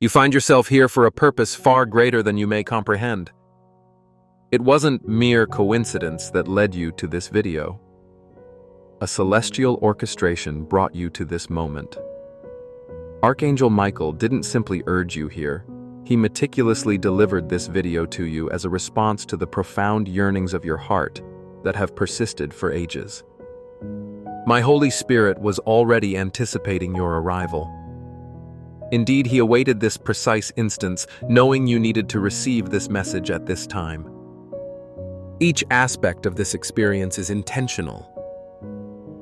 You find yourself here for a purpose far greater than you may comprehend. It wasn't mere coincidence that led you to this video. A celestial orchestration brought you to this moment. Archangel Michael didn't simply urge you here. He meticulously delivered this video to you as a response to the profound yearnings of your heart that have persisted for ages. My Holy Spirit was already anticipating your arrival. Indeed, he awaited this precise instance, knowing you needed to receive this message at this time. Each aspect of this experience is intentional.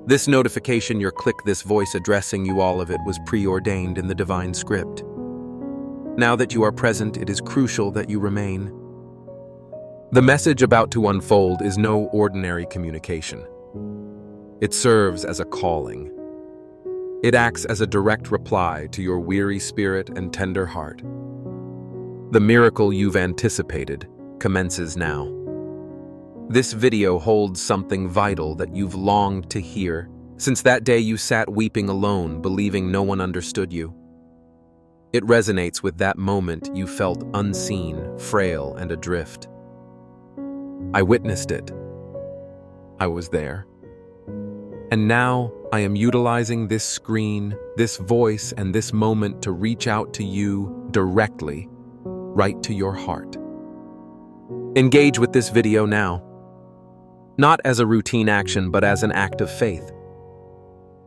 This notification, your click, this voice addressing you, all of it was preordained in the divine script. Now that you are present, it is crucial that you remain. The message about to unfold is no ordinary communication. It serves as a calling. It acts as a direct reply to your weary spirit and tender heart. The miracle you've anticipated commences now. This video holds something vital that you've longed to hear since that day you sat weeping alone, believing no one understood you. It resonates with that moment you felt unseen, frail, and adrift. I witnessed it. I was there. And now I am utilizing this screen, this voice, and this moment to reach out to you directly, right to your heart. Engage with this video now. Not as a routine action, but as an act of faith.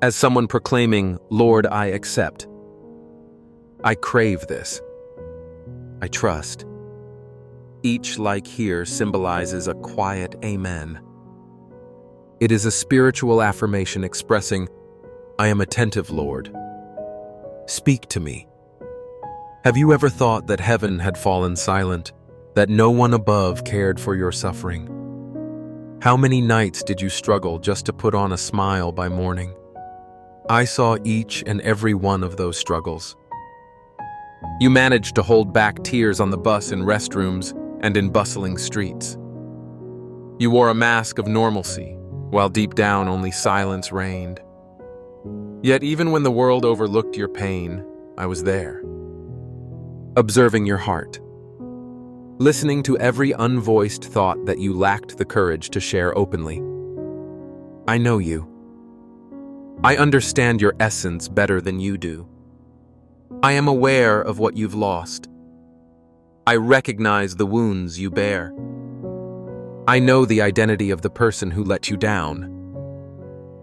As someone proclaiming, "Lord, I accept. I crave this. I trust." Each like here symbolizes a quiet amen. It is a spiritual affirmation expressing, "I am attentive, Lord. Speak to me." Have you ever thought that heaven had fallen silent, that no one above cared for your suffering? How many nights did you struggle just to put on a smile by morning? I saw each and every one of those struggles. You managed to hold back tears on the bus, in restrooms, and in bustling streets. You wore a mask of normalcy, while deep down only silence reigned. Yet even when the world overlooked your pain, I was there, observing your heart, listening to every unvoiced thought that you lacked the courage to share openly. I know you. I understand your essence better than you do. I am aware of what you've lost. I recognize the wounds you bear. I know the identity of the person who let you down.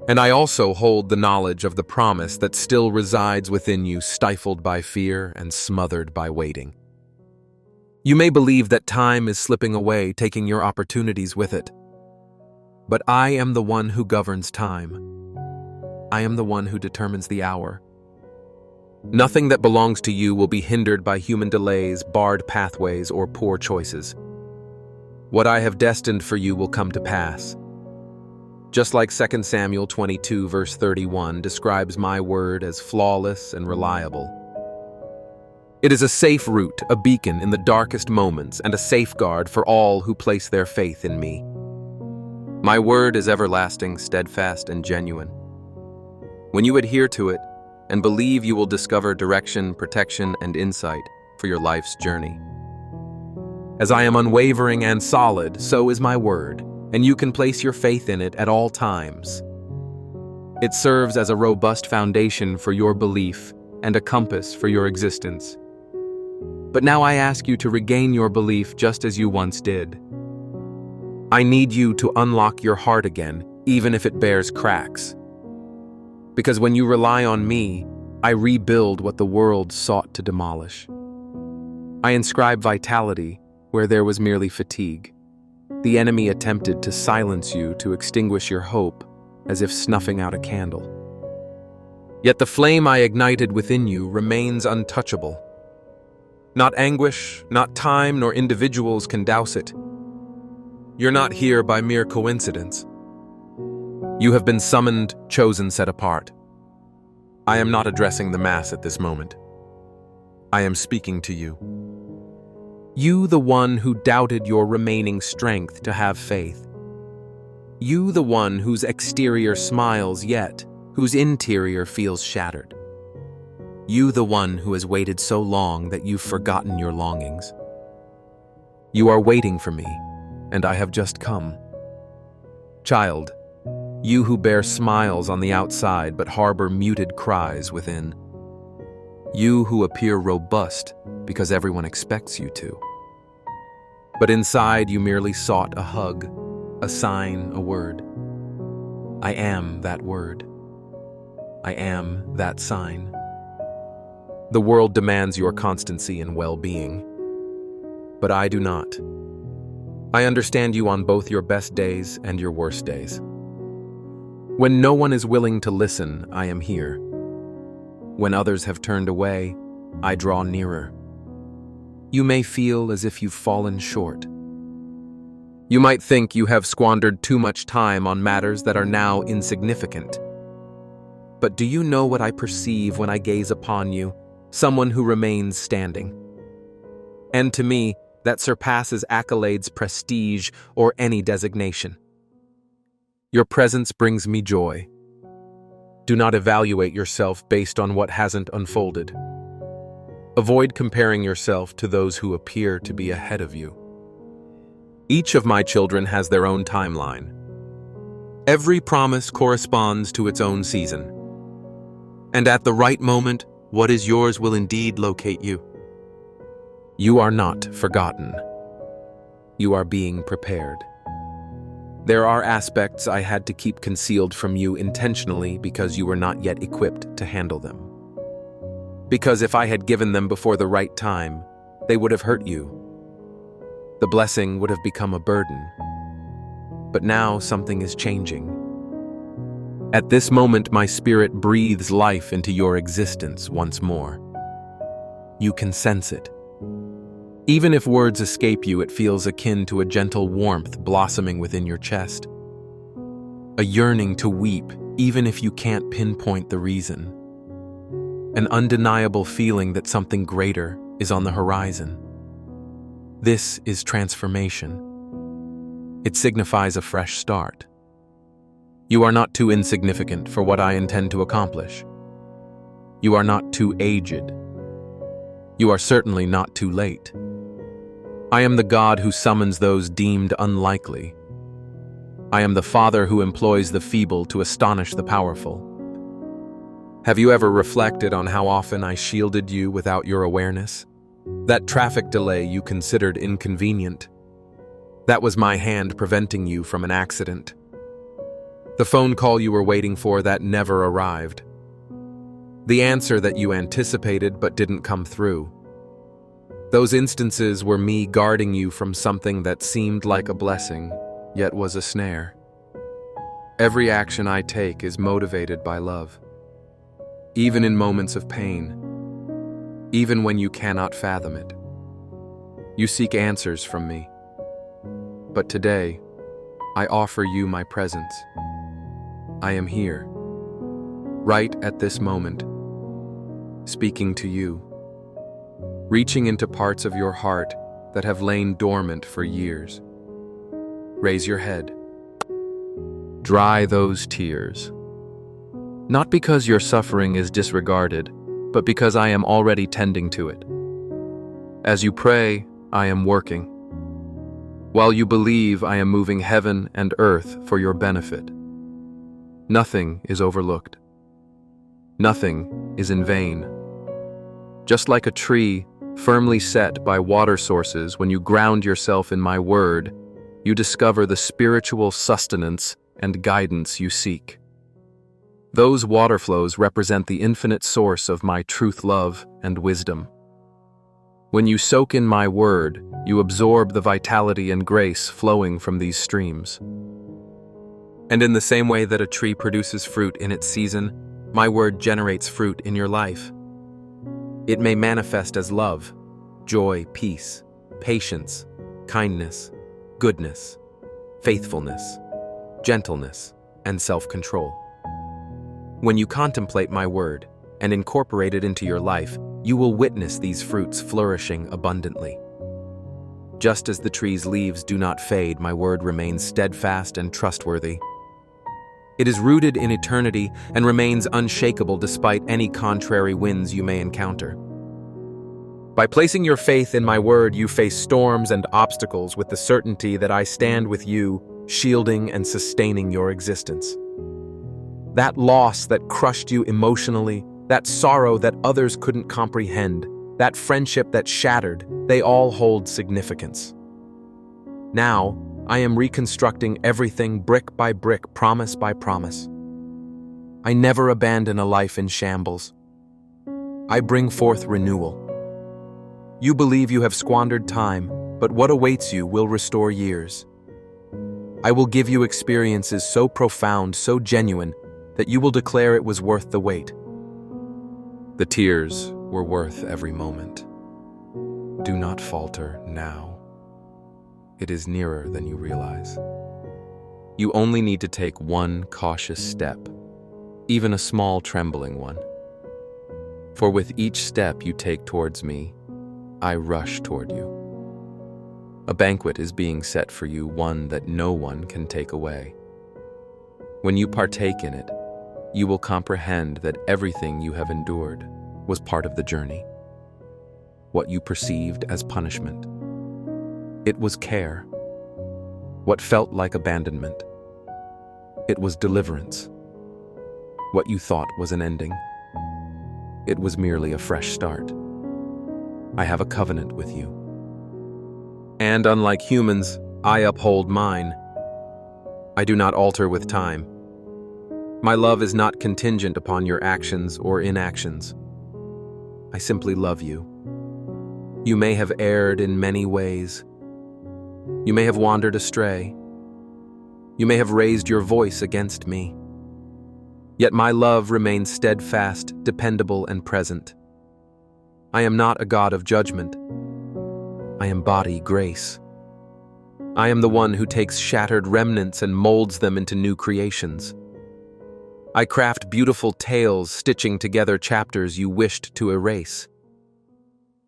And I also hold the knowledge of the promise that still resides within you, stifled by fear and smothered by waiting. You may believe that time is slipping away, taking your opportunities with it. But I am the one who governs time. I am the one who determines the hour. Nothing that belongs to you will be hindered by human delays, barred pathways, or poor choices. What I have destined for you will come to pass. Just like 2 Samuel 22 verse 31 describes my word as flawless and reliable. It is a safe route, a beacon in the darkest moments, and a safeguard for all who place their faith in me. My word is everlasting, steadfast, and genuine. When you adhere to it and believe, you will discover direction, protection, and insight for your life's journey. As I am unwavering and solid, so is my word, and you can place your faith in it at all times. It serves as a robust foundation for your belief and a compass for your existence. But now I ask you to regain your belief just as you once did. I need you to unlock your heart again, even if it bears cracks. Because when you rely on me, I rebuild what the world sought to demolish. I inscribe vitality where there was merely fatigue. The enemy attempted to silence you, to extinguish your hope, as if snuffing out a candle. Yet the flame I ignited within you remains untouchable. Not anguish, not time, nor individuals can douse it. You're not here by mere coincidence. You have been summoned, chosen, set apart. I am not addressing the mass at this moment. I am speaking to you. You, the one who doubted your remaining strength to have faith. You, the one whose exterior smiles yet, whose interior feels shattered. You, the one who has waited so long that you've forgotten your longings. You are waiting for me, and I have just come. Child, you who bear smiles on the outside but harbor muted cries within. You who appear robust because everyone expects you to. But inside you merely sought a hug, a sign, a word. I am that word. I am that sign. The world demands your constancy and well-being, but I do not. I understand you on both your best days and your worst days. When no one is willing to listen, I am here. When others have turned away, I draw nearer. You may feel as if you've fallen short. You might think you have squandered too much time on matters that are now insignificant. But do you know what I perceive when I gaze upon you, someone who remains standing? And to me, that surpasses accolades, prestige, or any designation. Your presence brings me joy. Do not evaluate yourself based on what hasn't unfolded. Avoid comparing yourself to those who appear to be ahead of you. Each of my children has their own timeline. Every promise corresponds to its own season. And at the right moment, what is yours will indeed locate you. You are not forgotten. You are being prepared. There are aspects I had to keep concealed from you intentionally because you were not yet equipped to handle them. Because if I had given them before the right time, they would have hurt you. The blessing would have become a burden. But now something is changing. At this moment, my spirit breathes life into your existence once more. You can sense it. Even if words escape you, it feels akin to a gentle warmth blossoming within your chest. A yearning to weep, even if you can't pinpoint the reason. An undeniable feeling that something greater is on the horizon. This is transformation. It signifies a fresh start. You are not too insignificant for what I intend to accomplish. You are not too aged. You are certainly not too late. I am the God who summons those deemed unlikely. I am the Father who employs the feeble to astonish the powerful. Have you ever reflected on how often I shielded you without your awareness? That traffic delay you considered inconvenient. That was my hand preventing you from an accident. The phone call you were waiting for that never arrived. The answer that you anticipated but didn't come through. Those instances were me guarding you from something that seemed like a blessing, yet was a snare. Every action I take is motivated by love. Even in moments of pain, even when you cannot fathom it. You seek answers from me. But today, I offer you my presence. I am here, right at this moment, speaking to you, reaching into parts of your heart that have lain dormant for years. Raise your head. Dry those tears. Not because your suffering is disregarded, but because I am already tending to it. As you pray, I am working. While you believe, I am moving heaven and earth for your benefit. Nothing is overlooked. Nothing is in vain. Just like a tree firmly set by water sources, when you ground yourself in my word, you discover the spiritual sustenance and guidance you seek. Those water flows represent the infinite source of my truth, love, and wisdom. When you soak in my word, you absorb the vitality and grace flowing from these streams. And in the same way that a tree produces fruit in its season, my word generates fruit in your life. It may manifest as love, joy, peace, patience, kindness, goodness, faithfulness, gentleness, and self-control. When you contemplate my word and incorporate it into your life, you will witness these fruits flourishing abundantly. Just as the tree's leaves do not fade, my word remains steadfast and trustworthy. It is rooted in eternity and remains unshakable despite any contrary winds you may encounter. By placing your faith in my word, you face storms and obstacles with the certainty that I stand with you, shielding and sustaining your existence. That loss that crushed you emotionally, that sorrow that others couldn't comprehend, that friendship that shattered, they all hold significance. Now, I am reconstructing everything brick by brick, promise by promise. I never abandon a life in shambles. I bring forth renewal. You believe you have squandered time, but what awaits you will restore years. I will give you experiences so profound, so genuine, that you will declare it was worth the wait. The tears were worth every moment. Do not falter now. It is nearer than you realize. You only need to take one cautious step, even a small trembling one. For with each step you take towards me, I rush toward you. A banquet is being set for you, one that no one can take away. When you partake in it, you will comprehend that everything you have endured was part of the journey. What you perceived as punishment, it was care. What felt like abandonment, it was deliverance. What you thought was an ending, it was merely a fresh start. I have a covenant with you. And unlike humans, I uphold mine. I do not alter with time. My love is not contingent upon your actions or inactions. I simply love you. You may have erred in many ways. You may have wandered astray. You may have raised your voice against me. Yet my love remains steadfast, dependable, and present. I am not a God of judgment. I embody grace. I am the one who takes shattered remnants and molds them into new creations. I craft beautiful tales, stitching together chapters you wished to erase.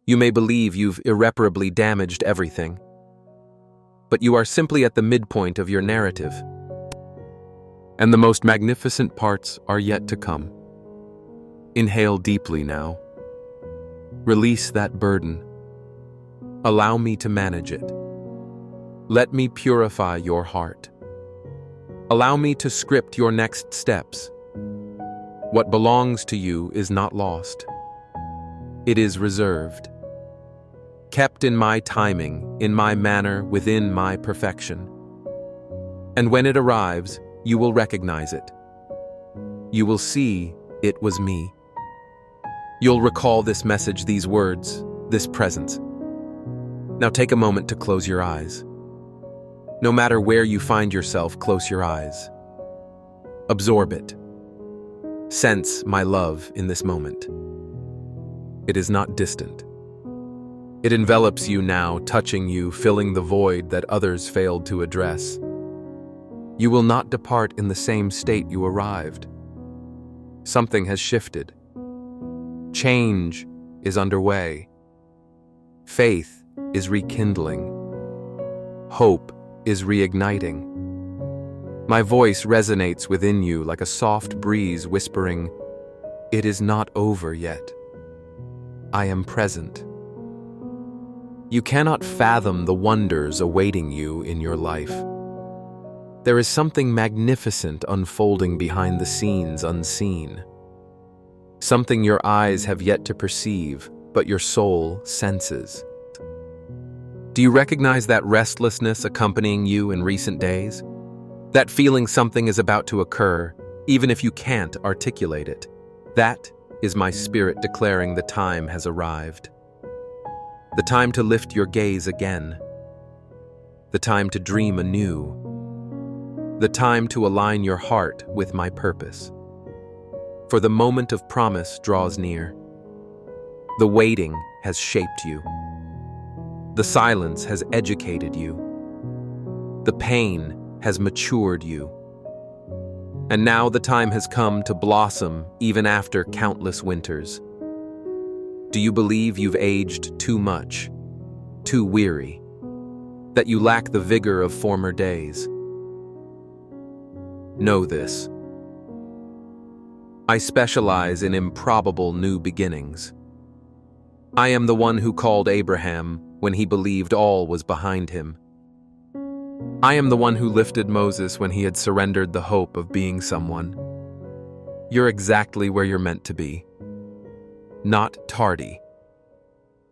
You may believe you've irreparably damaged everything, but you are simply at the midpoint of your narrative. And the most magnificent parts are yet to come. Inhale deeply now. Release that burden. Allow me to manage it. Let me purify your heart. Allow me to script your next steps. What belongs to you is not lost. It is reserved. Kept in my timing, in my manner, within my perfection. And when it arrives, you will recognize it. You will see it was me. You'll recall this message, these words, this presence. Now take a moment to close your eyes. No matter where you find yourself, close your eyes. Absorb it. Sense my love in this moment. It is not distant. It envelops you now, touching you, filling the void that others failed to address. You will not depart in the same state you arrived. Something has shifted. Change is underway. Faith is rekindling. Hope is reigniting. My voice resonates within you like a soft breeze whispering, "It is not over yet. I am present." You cannot fathom the wonders awaiting you in your life. There is something magnificent unfolding behind the scenes unseen. Something your eyes have yet to perceive, but your soul senses. Do you recognize that restlessness accompanying you in recent days? That feeling something is about to occur, even if you can't articulate it. That is my spirit declaring the time has arrived. The time to lift your gaze again. The time to dream anew. The time to align your heart with my purpose. For the moment of promise draws near. The waiting has shaped you. The silence has educated you. The pain has matured you. And now the time has come to blossom even after countless winters. Do you believe you've aged too much, too weary, that you lack the vigor of former days? Know this, I specialize in improbable new beginnings. I am the one who called Abraham when he believed all was behind him. I am the one who lifted Moses when he had surrendered the hope of being someone. You're exactly where you're meant to be. Not tardy.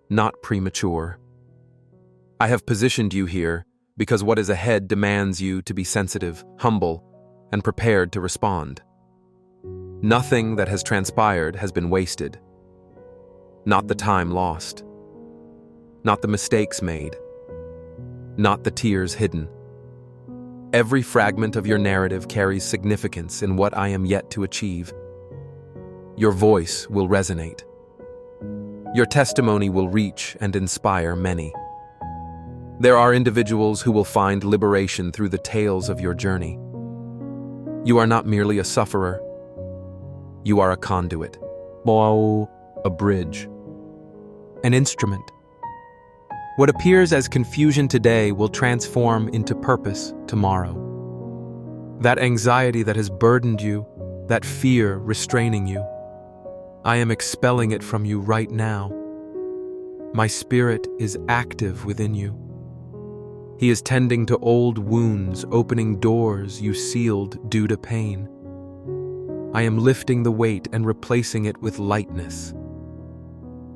Not premature. I have positioned you here because what is ahead demands you to be sensitive, humble, and prepared to respond. Nothing that has transpired has been wasted. Not the time lost. Not the mistakes made. Not the tears hidden. Every fragment of your narrative carries significance in what I am yet to achieve. Your voice will resonate. Your testimony will reach and inspire many. There are individuals who will find liberation through the tales of your journey. You are not merely a sufferer. You are a conduit, a bridge, an instrument. What appears as confusion today will transform into purpose tomorrow. That anxiety that has burdened you, that fear restraining you, I am expelling it from you right now. My spirit is active within you. He is tending to old wounds, opening doors you sealed due to pain. I am lifting the weight and replacing it with lightness.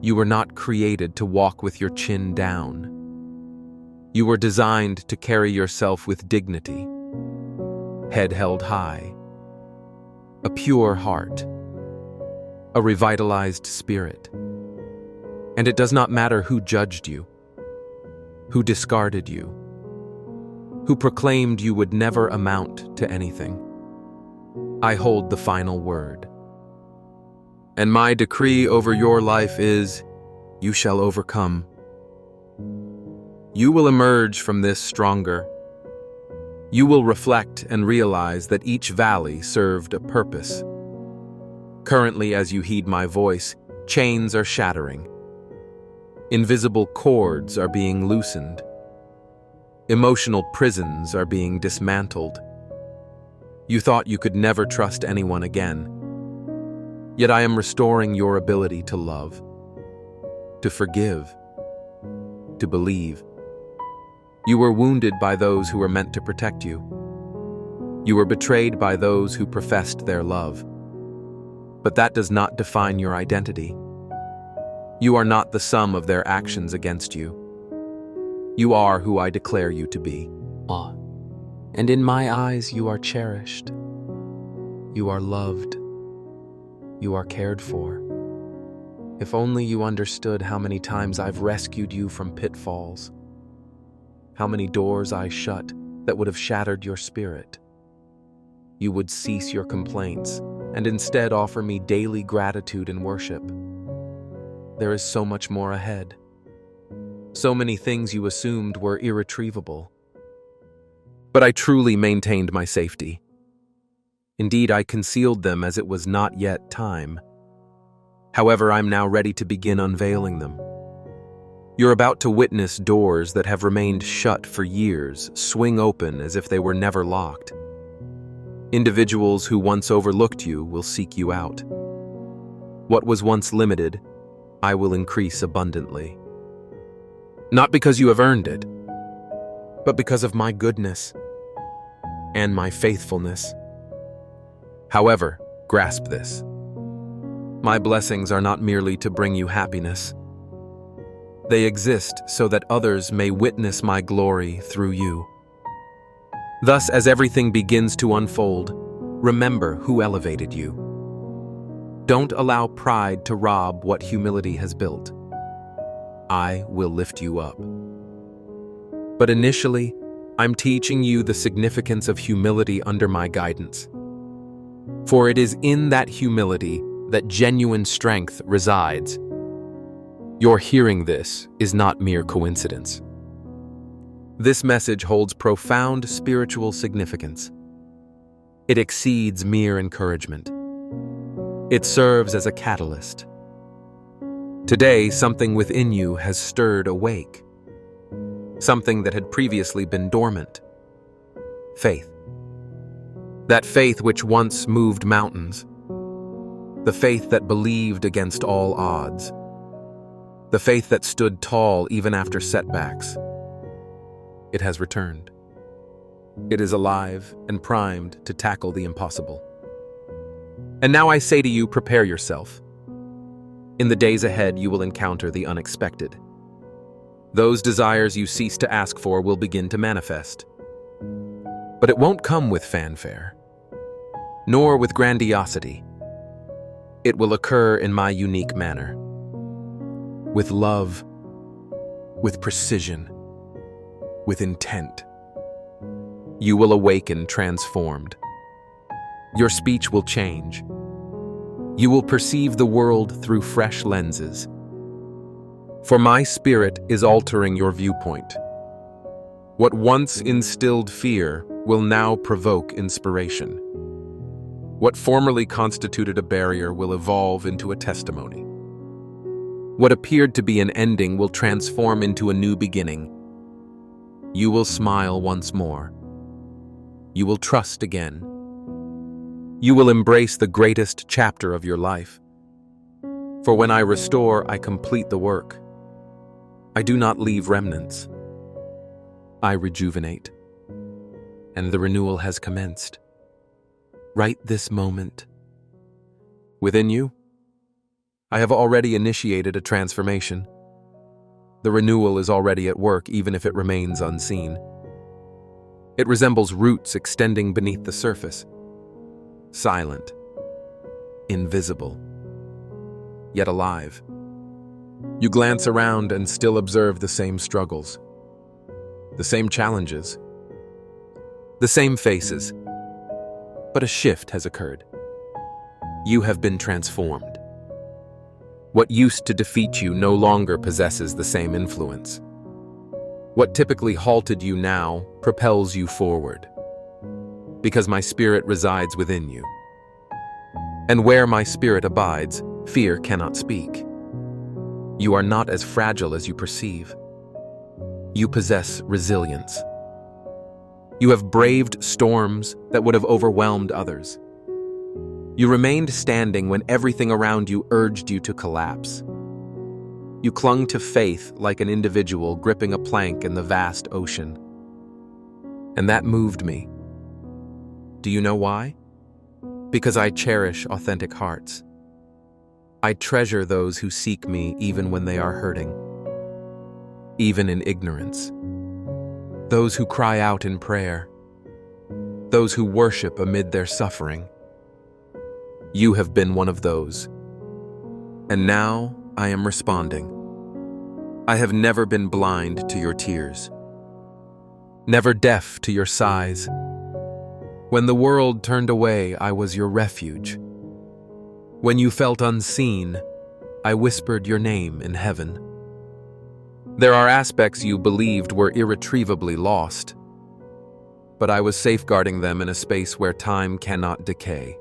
You were not created to walk with your chin down. You were designed to carry yourself with dignity, head held high, a pure heart, a revitalized spirit. And it does not matter who judged you, who discarded you, who proclaimed you would never amount to anything. I hold the final word. And my decree over your life is, you shall overcome. You will emerge from this stronger. You will reflect and realize that each valley served a purpose. Currently, as you heed my voice, chains are shattering. Invisible cords are being loosened. Emotional prisons are being dismantled. You thought you could never trust anyone again. Yet I am restoring your ability to love, to forgive, to believe. You were wounded by those who were meant to protect you. You were betrayed by those who professed their love. But that does not define your identity. You are not the sum of their actions against you. You are who I declare you to be. And in my eyes you are cherished. You are loved. You are cared for. If only you understood how many times I've rescued you from pitfalls, how many doors I shut that would have shattered your spirit. You would cease your complaints and instead offer me daily gratitude and worship. There is so much more ahead. So many things you assumed were irretrievable. But I truly maintained my safety. Indeed, I concealed them as it was not yet time. However, I'm now ready to begin unveiling them. You're about to witness doors that have remained shut for years swing open as if they were never locked. Individuals who once overlooked you will seek you out. What was once limited, I will increase abundantly. Not because you have earned it, but because of my goodness and my faithfulness. However, grasp this. My blessings are not merely to bring you happiness. They exist so that others may witness my glory through you. Thus, as everything begins to unfold, remember who elevated you. Don't allow pride to rob what humility has built. I will lift you up. But initially, I'm teaching you the significance of humility under my guidance. For it is in that humility that genuine strength resides. Your hearing this is not mere coincidence. This message holds profound spiritual significance. It exceeds mere encouragement. It serves as a catalyst. Today, something within you has stirred awake. Something that had previously been dormant. Faith. That faith which once moved mountains. the faith that believed against all odds, the faith that stood tall even after setbacks. It has returned. It is alive and primed to tackle the impossible. And now I say to you, prepare yourself. In the days ahead, you will encounter the unexpected. Those desires you cease to ask for will begin to manifest. But it won't come with fanfare, nor with grandiosity. It will occur in my unique manner, with love, with precision, with intent. You will awaken transformed. Your speech will change. You will perceive the world through fresh lenses. For my spirit is altering your viewpoint. What once instilled fear will now provoke inspiration. What formerly constituted a barrier will evolve into a testimony. What appeared to be an ending will transform into a new beginning. You will smile once more. You will trust again. You will embrace the greatest chapter of your life. For when I restore, I complete the work. I do not leave remnants. I rejuvenate. And the renewal has commenced. Right this moment. Within you, I have already initiated a transformation. The renewal is already at work, even if it remains unseen. It resembles roots extending beneath the surface. Silent, invisible, yet alive. You glance around and still observe the same struggles, the same challenges, the same faces. But a shift has occurred. You have been transformed. What used to defeat you no longer possesses the same influence. What typically halted you now propels you forward. Because my spirit resides within you. And where my spirit abides, fear cannot speak. You are not as fragile as you perceive. You possess resilience. You have braved storms that would have overwhelmed others. You remained standing when everything around you urged you to collapse. You clung to faith like an individual gripping a plank in the vast ocean. And that moved me. Do you know why? Because I cherish authentic hearts. I treasure those who seek me even when they are hurting, even in ignorance. Those who cry out in prayer, those who worship amid their suffering. You have been one of those. And now I am responding. I have never been blind to your tears, never deaf to your sighs. When the world turned away, I was your refuge. When you felt unseen, I whispered your name in heaven. There are aspects you believed were irretrievably lost, but I was safeguarding them in a space where time cannot decay,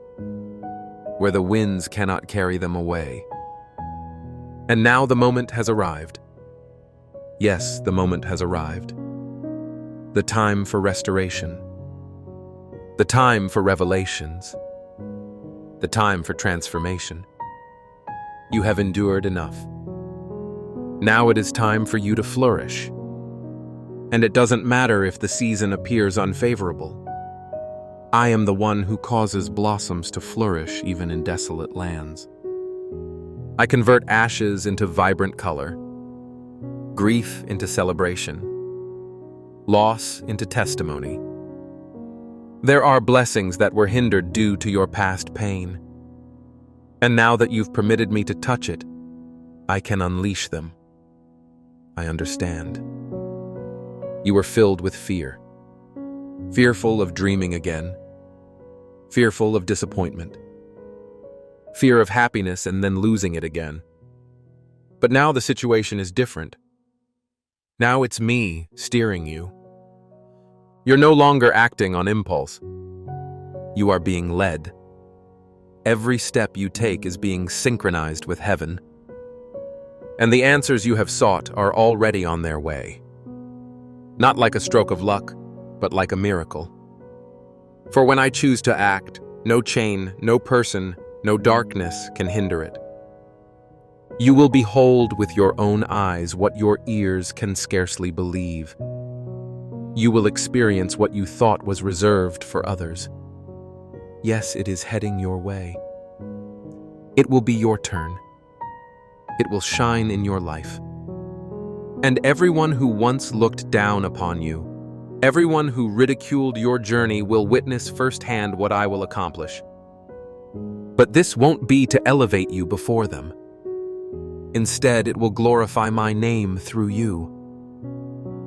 where the winds cannot carry them away. And now the moment has arrived. Yes, the moment has arrived. The time for restoration. The time for revelations. The time for transformation. You have endured enough. Now it is time for you to flourish. And it doesn't matter if the season appears unfavorable. I am the one who causes blossoms to flourish even in desolate lands. I convert ashes into vibrant color, grief into celebration, loss into testimony. There are blessings that were hindered due to your past pain. And now that you've permitted me to touch it, I can unleash them. I understand. You were filled with fear, fearful of dreaming again, fearful of disappointment, fear of happiness and then losing it again. But now the situation is different. Now it's me steering you. You're no longer acting on impulse. You are being led. Every step you take is being synchronized with heaven. And the answers you have sought are already on their way. Not like a stroke of luck, but like a miracle. For when I choose to act, no chain, no person, No darkness can hinder it. You will behold with your own eyes what your ears can scarcely believe. You will experience what you thought was reserved for others. Yes, it is heading your way. It will be your turn. It will shine in your life. And everyone who once looked down upon you, everyone who ridiculed your journey will witness firsthand what I will accomplish. But this won't be to elevate you before them. Instead, it will glorify my name through you.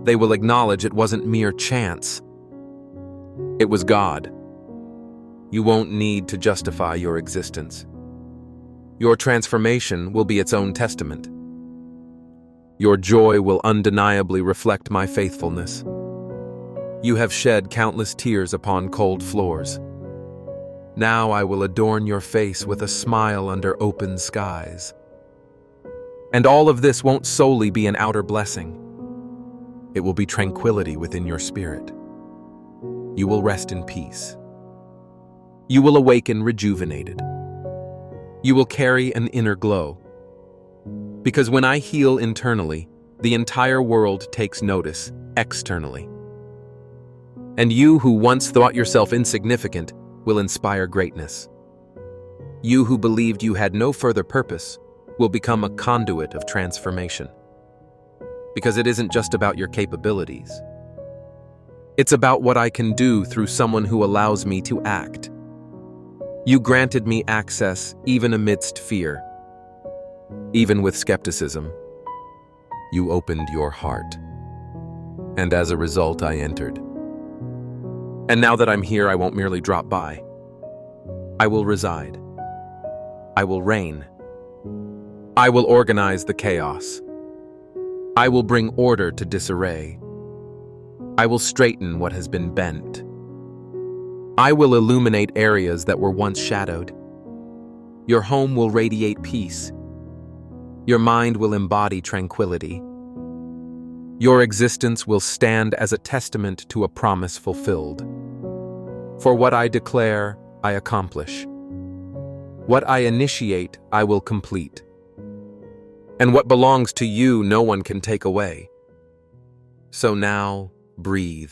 They will acknowledge it wasn't mere chance. It was God. You won't need to justify your existence. Your transformation will be its own testament. Your joy will undeniably reflect my faithfulness. You have shed countless tears upon cold floors. Now I will adorn your face with a smile under open skies. And all of this won't solely be an outer blessing. It will be tranquility within your spirit. You will rest in peace. You will awaken rejuvenated. You will carry an inner glow. Because when I heal internally, the entire world takes notice externally. And you who once thought yourself insignificant will inspire greatness. You who believed you had no further purpose will become a conduit of transformation. Because it isn't just about your capabilities. It's about what I can do through someone who allows me to act. You granted me access even amidst fear. Even with skepticism, you opened your heart. And as a result, I entered. And now that I'm here, I won't merely drop by. I will reside. I will reign. I will organize the chaos. I will bring order to disarray. I will straighten what has been bent. I will illuminate areas that were once shadowed. Your home will radiate peace. Your mind will embody tranquility. Your existence will stand as a testament to a promise fulfilled. For what I declare, I accomplish. What I initiate, I will complete. And what belongs to you, no one can take away. So now, breathe.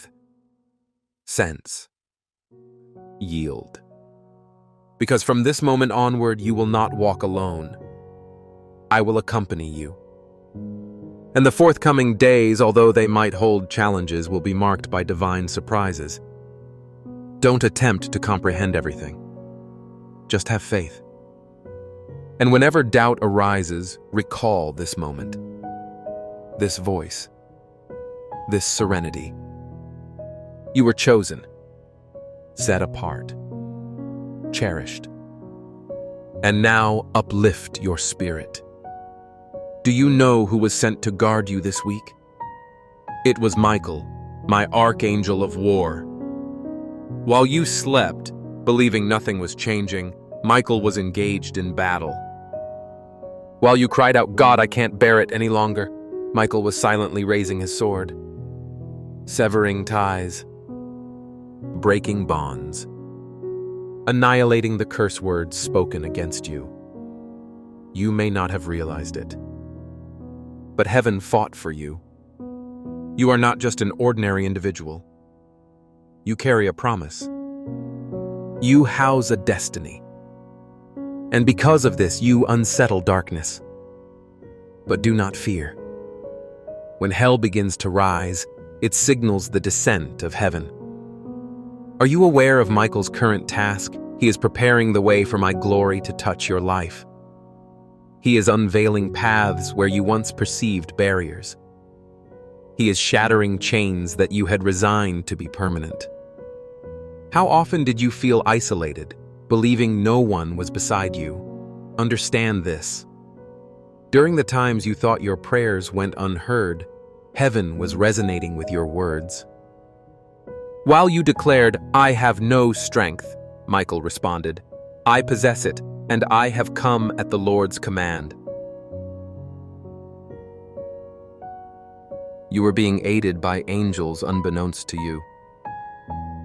Sense. Yield. Because from this moment onward, you will not walk alone. I will accompany you. And the forthcoming days, although they might hold challenges, will be marked by divine surprises. Don't attempt to comprehend everything. Just have faith. And whenever doubt arises, recall this moment, this voice, this serenity. You were chosen, set apart, cherished. And now uplift your spirit. Do you know who was sent to guard you this week? It was Michael, my archangel of war. While you slept, believing nothing was changing, Michael was engaged in battle. While you cried out, "God, I can't bear it any longer," Michael was silently raising his sword, severing ties, breaking bonds, annihilating the curse words spoken against you. You may not have realized it, but heaven fought for you. You are not just an ordinary individual. You carry a promise. You house a destiny. And because of this, you unsettle darkness. But do not fear. When hell begins to rise, it signals the descent of heaven. Are you aware of Michael's current task? He is preparing the way for my glory to touch your life. He is unveiling paths where you once perceived barriers. He is shattering chains that you had resigned to be permanent. How often did you feel isolated, believing no one was beside you? Understand this. During the times you thought your prayers went unheard, heaven was resonating with your words. While you declared, "I have no strength," Michael responded, "I possess it, and I have come at the Lord's command." You were being aided by angels unbeknownst to you.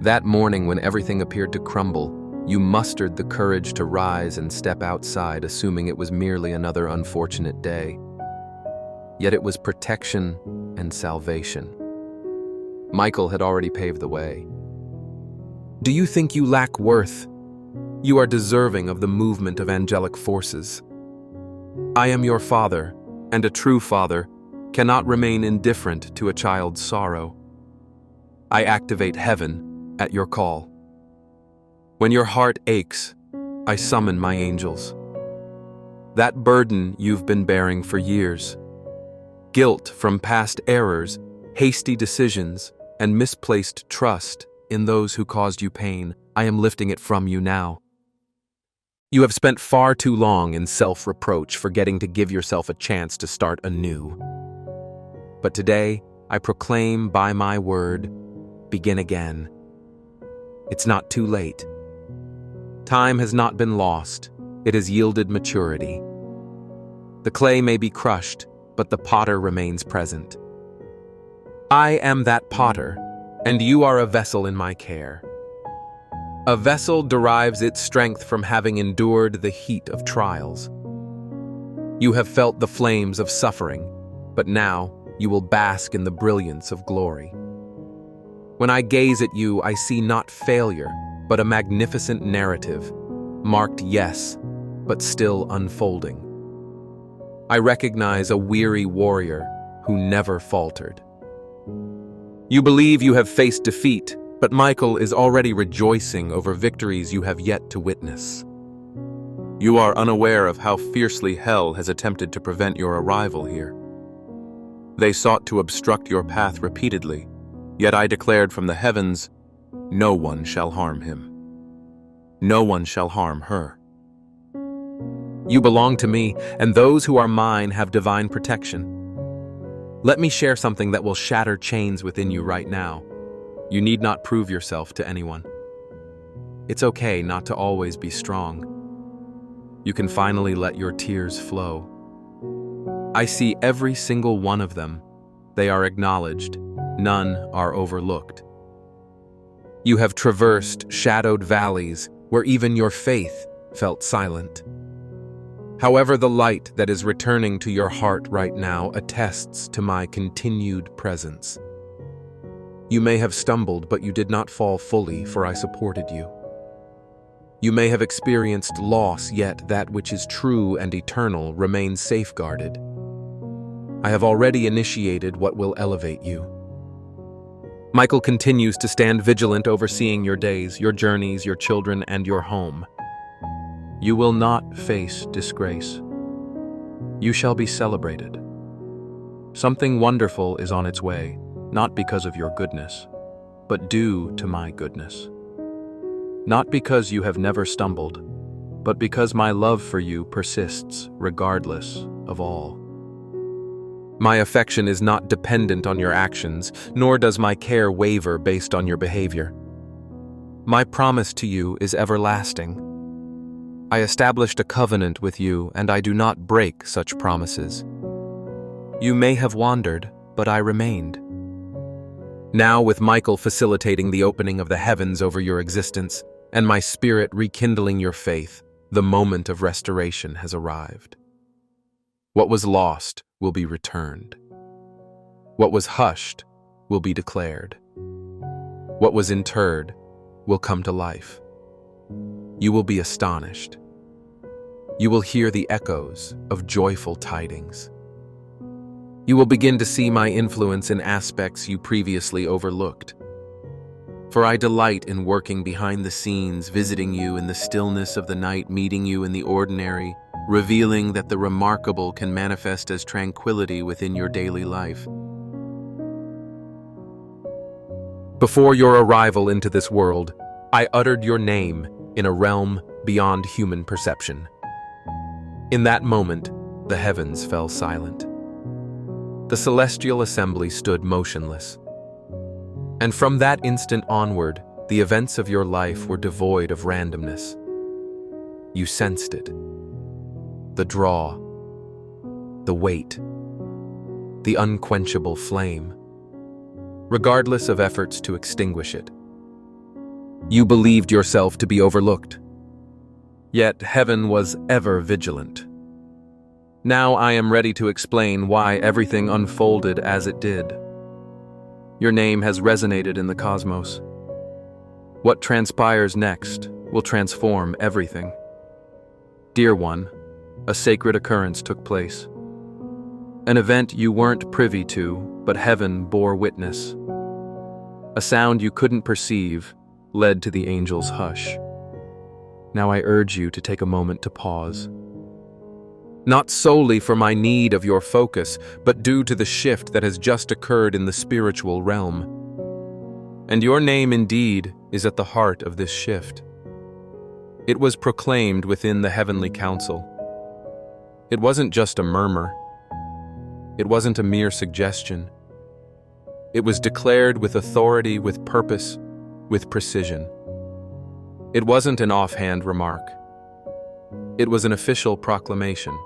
That morning when everything appeared to crumble, You mustered the courage to rise and step outside, assuming it was merely another unfortunate day. Yet it was protection and salvation. Michael had already paved the way. Do you think you lack worth? You are deserving of the movement of angelic forces. I am your father, and a true father cannot remain indifferent to a child's sorrow. I activate heaven at your call. When your heart aches, I summon my angels. That burden you've been bearing for years, guilt from past errors, hasty decisions, and misplaced trust in those who caused you pain, I am lifting it from you now. You have spent far too long in self-reproach, forgetting to give yourself a chance to start anew. But today, I proclaim by my word, begin again. It's not too late. Time has not been lost. It has yielded maturity. The clay may be crushed, but the potter remains present. I am that potter, and you are a vessel in my care. A vessel derives its strength from having endured the heat of trials. You have felt the flames of suffering, but now you will bask in the brilliance of glory. When I gaze at you, I see not failure, but a magnificent narrative, marked yes, but still unfolding. I recognize a weary warrior who never faltered. You believe you have faced defeat, but Michael is already rejoicing over victories you have yet to witness. You are unaware of how fiercely hell has attempted to prevent your arrival here. They sought to obstruct your path repeatedly, yet I declared from the heavens, no one shall harm him. No one shall harm her. You belong to me, and those who are mine have divine protection. Let me share something that will shatter chains within you right now. You need not prove yourself to anyone. It's okay not to always be strong. You can finally let your tears flow. I see every single one of them. They are acknowledged. None are overlooked. You have traversed shadowed valleys where even your faith felt silent. However, the light that is returning to your heart right now attests to my continued presence. You may have stumbled, but you did not fall fully, for I supported you. You may have experienced loss, yet that which is true and eternal remains safeguarded. I have already initiated what will elevate you. Michael continues to stand vigilant, overseeing your days, your journeys, your children, and your home. You will not face disgrace. You shall be celebrated. Something wonderful is on its way, not because of your goodness, but due to my goodness. Not because you have never stumbled, but because my love for you persists regardless of all. My affection is not dependent on your actions, nor does my care waver based on your behavior. My promise to you is everlasting. I established a covenant with you, and I do not break such promises. You may have wandered, but I remained. Now, with Michael facilitating the opening of the heavens over your existence, and my spirit rekindling your faith, the moment of restoration has arrived. What was lost will be returned. What was hushed will be declared. What was interred will come to life. You will be astonished. You will hear the echoes of joyful tidings. You will begin to see my influence in aspects you previously overlooked. For I delight in working behind the scenes, visiting you in the stillness of the night, meeting you in the ordinary, revealing that the remarkable can manifest as tranquility within your daily life. Before your arrival into this world, I uttered your name in a realm beyond human perception. In that moment, the heavens fell silent. The celestial assembly stood motionless. And from that instant onward, the events of your life were devoid of randomness. You sensed it. The draw, the weight, the unquenchable flame, regardless of efforts to extinguish it. You believed yourself to be overlooked, Yet heaven was ever vigilant. Now I am ready to explain why everything unfolded as it did. Your name has resonated in the cosmos. What transpires next will transform everything. Dear one, a sacred occurrence took place. An event you weren't privy to, but heaven bore witness. A sound you couldn't perceive led to the angel's hush. Now I urge you to take a moment to pause. Not solely for my need of your focus, but due to the shift that has just occurred in the spiritual realm. And your name indeed is at the heart of this shift. It was proclaimed within the heavenly council. It wasn't just a murmur. It wasn't a mere suggestion. It was declared with authority, with purpose, with precision. It wasn't an offhand remark. It was an official proclamation.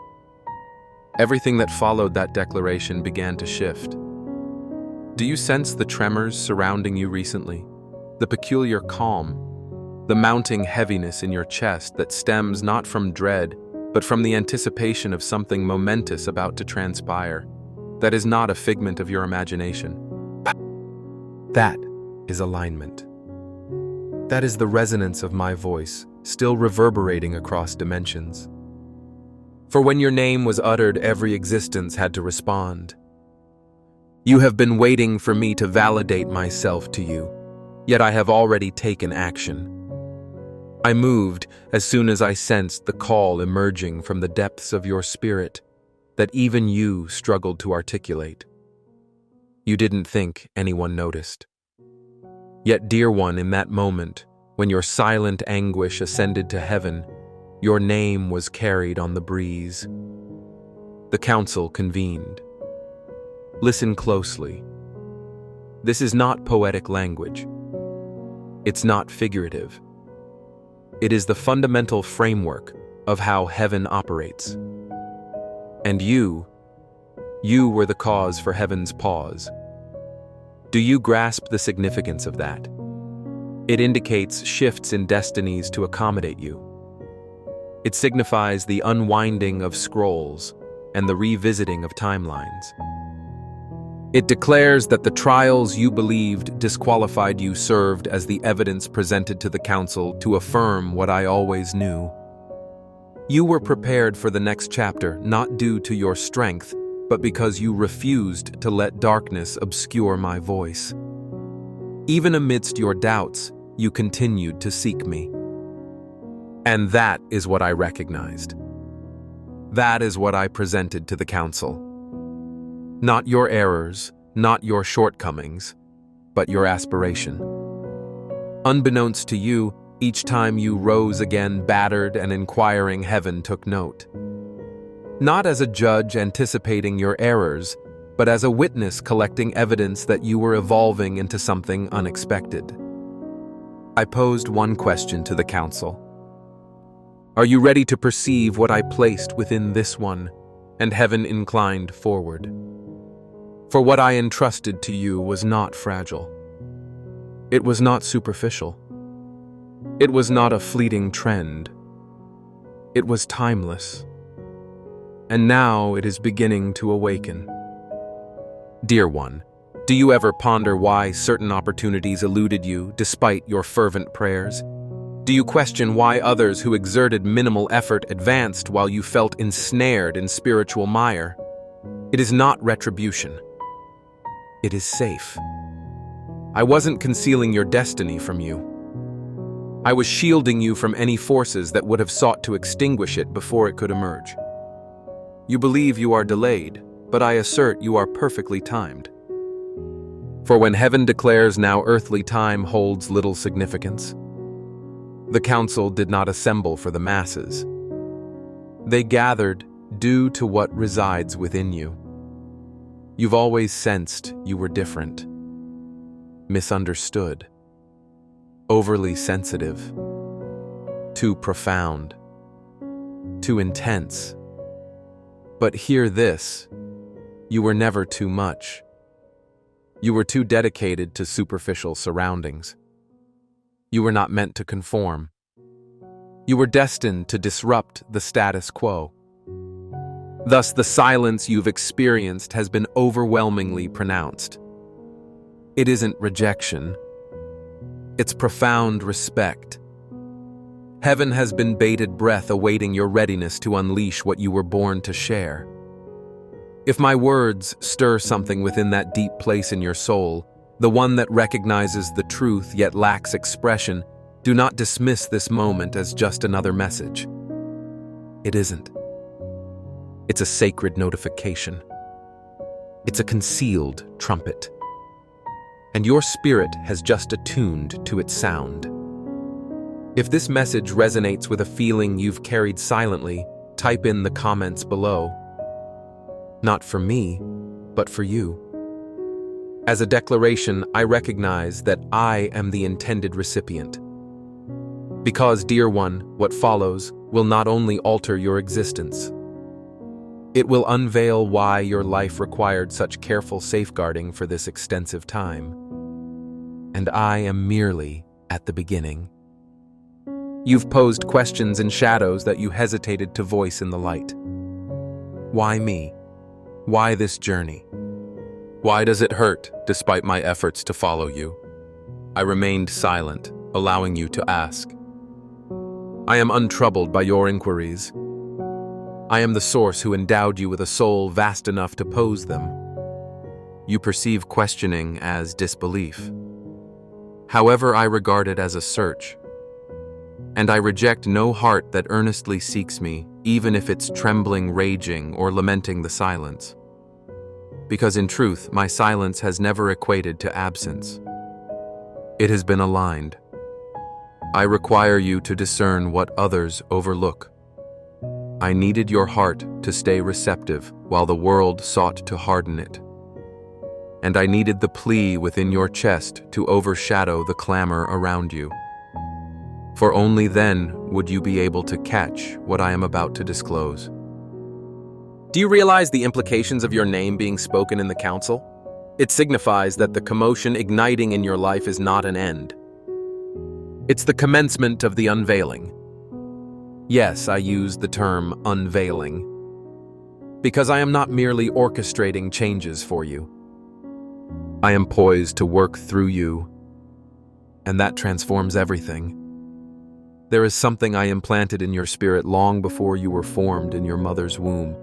Everything that followed that declaration began to shift. Do you sense the tremors surrounding you recently? The peculiar calm, the mounting heaviness in your chest that stems not from dread, but from the anticipation of something momentous about to transpire. That is not a figment of your imagination. That is alignment. That is the resonance of my voice, still reverberating across dimensions. For when your name was uttered, every existence had to respond. You have been waiting for me to validate myself to you, yet I have already taken action. I moved as soon as I sensed the call emerging from the depths of your spirit that even you struggled to articulate. You didn't think anyone noticed. Yet, dear one, in that moment, when your silent anguish ascended to heaven, your name was carried on the breeze. The council convened. Listen closely. This is not poetic language. It's not figurative. It is the fundamental framework of how heaven operates. And you were the cause for heaven's pause. Do you grasp the significance of that? It indicates shifts in destinies to accommodate you. It signifies the unwinding of scrolls and the revisiting of timelines. It declares that the trials you believed disqualified you served as the evidence presented to the council to affirm what I always knew. You were prepared for the next chapter not due to your strength, but because you refused to let darkness obscure my voice. Even amidst your doubts, you continued to seek me. And that is what I recognized. That is what I presented to the council. Not your errors, not your shortcomings, but your aspiration. Unbeknownst to you, each time you rose again, battered and inquiring, heaven took note. Not as a judge anticipating your errors, but as a witness collecting evidence that you were evolving into something unexpected. I posed one question to the council. Are you ready to perceive what I placed within this one? And heaven inclined forward. For what I entrusted to you was not fragile. It was not superficial. It was not a fleeting trend. It was timeless. And now it is beginning to awaken. Dear one, do you ever ponder why certain opportunities eluded you despite your fervent prayers? Do you question why others who exerted minimal effort advanced while you felt ensnared in spiritual mire? It is not retribution. It is safe. I wasn't concealing your destiny from you. I was shielding you from any forces that would have sought to extinguish it before it could emerge. You believe you are delayed, but I assert you are perfectly timed. For when heaven declares now earthly time holds little significance, the council did not assemble for the masses. They gathered due to what resides within you. You've always sensed you were different, misunderstood, overly sensitive, too profound, too intense. But hear this, you were never too much. You were too dedicated to superficial surroundings. You were not meant to conform. You were destined to disrupt the status quo. Thus, the silence you've experienced has been overwhelmingly pronounced. It isn't rejection. It's profound respect. Heaven has been bated breath awaiting your readiness to unleash what you were born to share. If my words stir something within that deep place in your soul, the one that recognizes the truth yet lacks expression, do not dismiss this moment as just another message. It isn't. It's a sacred notification. It's a concealed trumpet. And your spirit has just attuned to its sound. If this message resonates with a feeling you've carried silently, type in the comments below. Not for me, but for you. As a declaration, I recognize that I am the intended recipient. Because, dear one, what follows will not only alter your existence, it will unveil why your life required such careful safeguarding for this extensive time. And I am merely at the beginning. You've posed questions in shadows that you hesitated to voice in the light. Why me? Why this journey? Why does it hurt, despite my efforts to follow you? I remained silent, allowing you to ask. I am untroubled by your inquiries. I am the source who endowed you with a soul vast enough to pose them. You perceive questioning as disbelief. However, I regard it as a search. And I reject no heart that earnestly seeks me, even if it's trembling, raging, or lamenting the silence. Because in truth, my silence has never equated to absence. It has been aligned. I require you to discern what others overlook. I needed your heart to stay receptive while the world sought to harden it. And I needed the plea within your chest to overshadow the clamor around you. For only then would you be able to catch what I am about to disclose. Do you realize the implications of your name being spoken in the council? It signifies that the commotion igniting in your life is not an end. It's the commencement of the unveiling. Yes, I use the term unveiling, because I am not merely orchestrating changes for you. I am poised to work through you, and that transforms everything. There is something I implanted in your spirit long before you were formed in your mother's womb.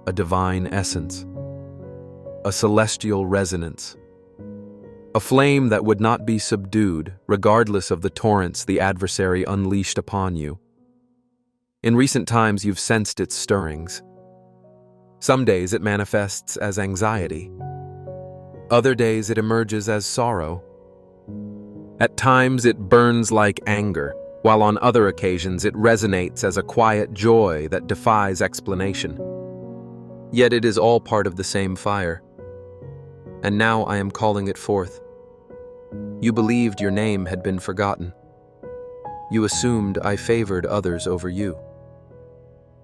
A divine essence, a celestial resonance, a flame that would not be subdued regardless of the torrents the adversary unleashed upon you. In recent times, you've sensed its stirrings. Some days it manifests as anxiety. Other days it emerges as sorrow. At times it burns like anger, while on other occasions it resonates as a quiet joy that defies explanation. Yet it is all part of the same fire. And now I am calling it forth. You believed your name had been forgotten. You assumed I favored others over you.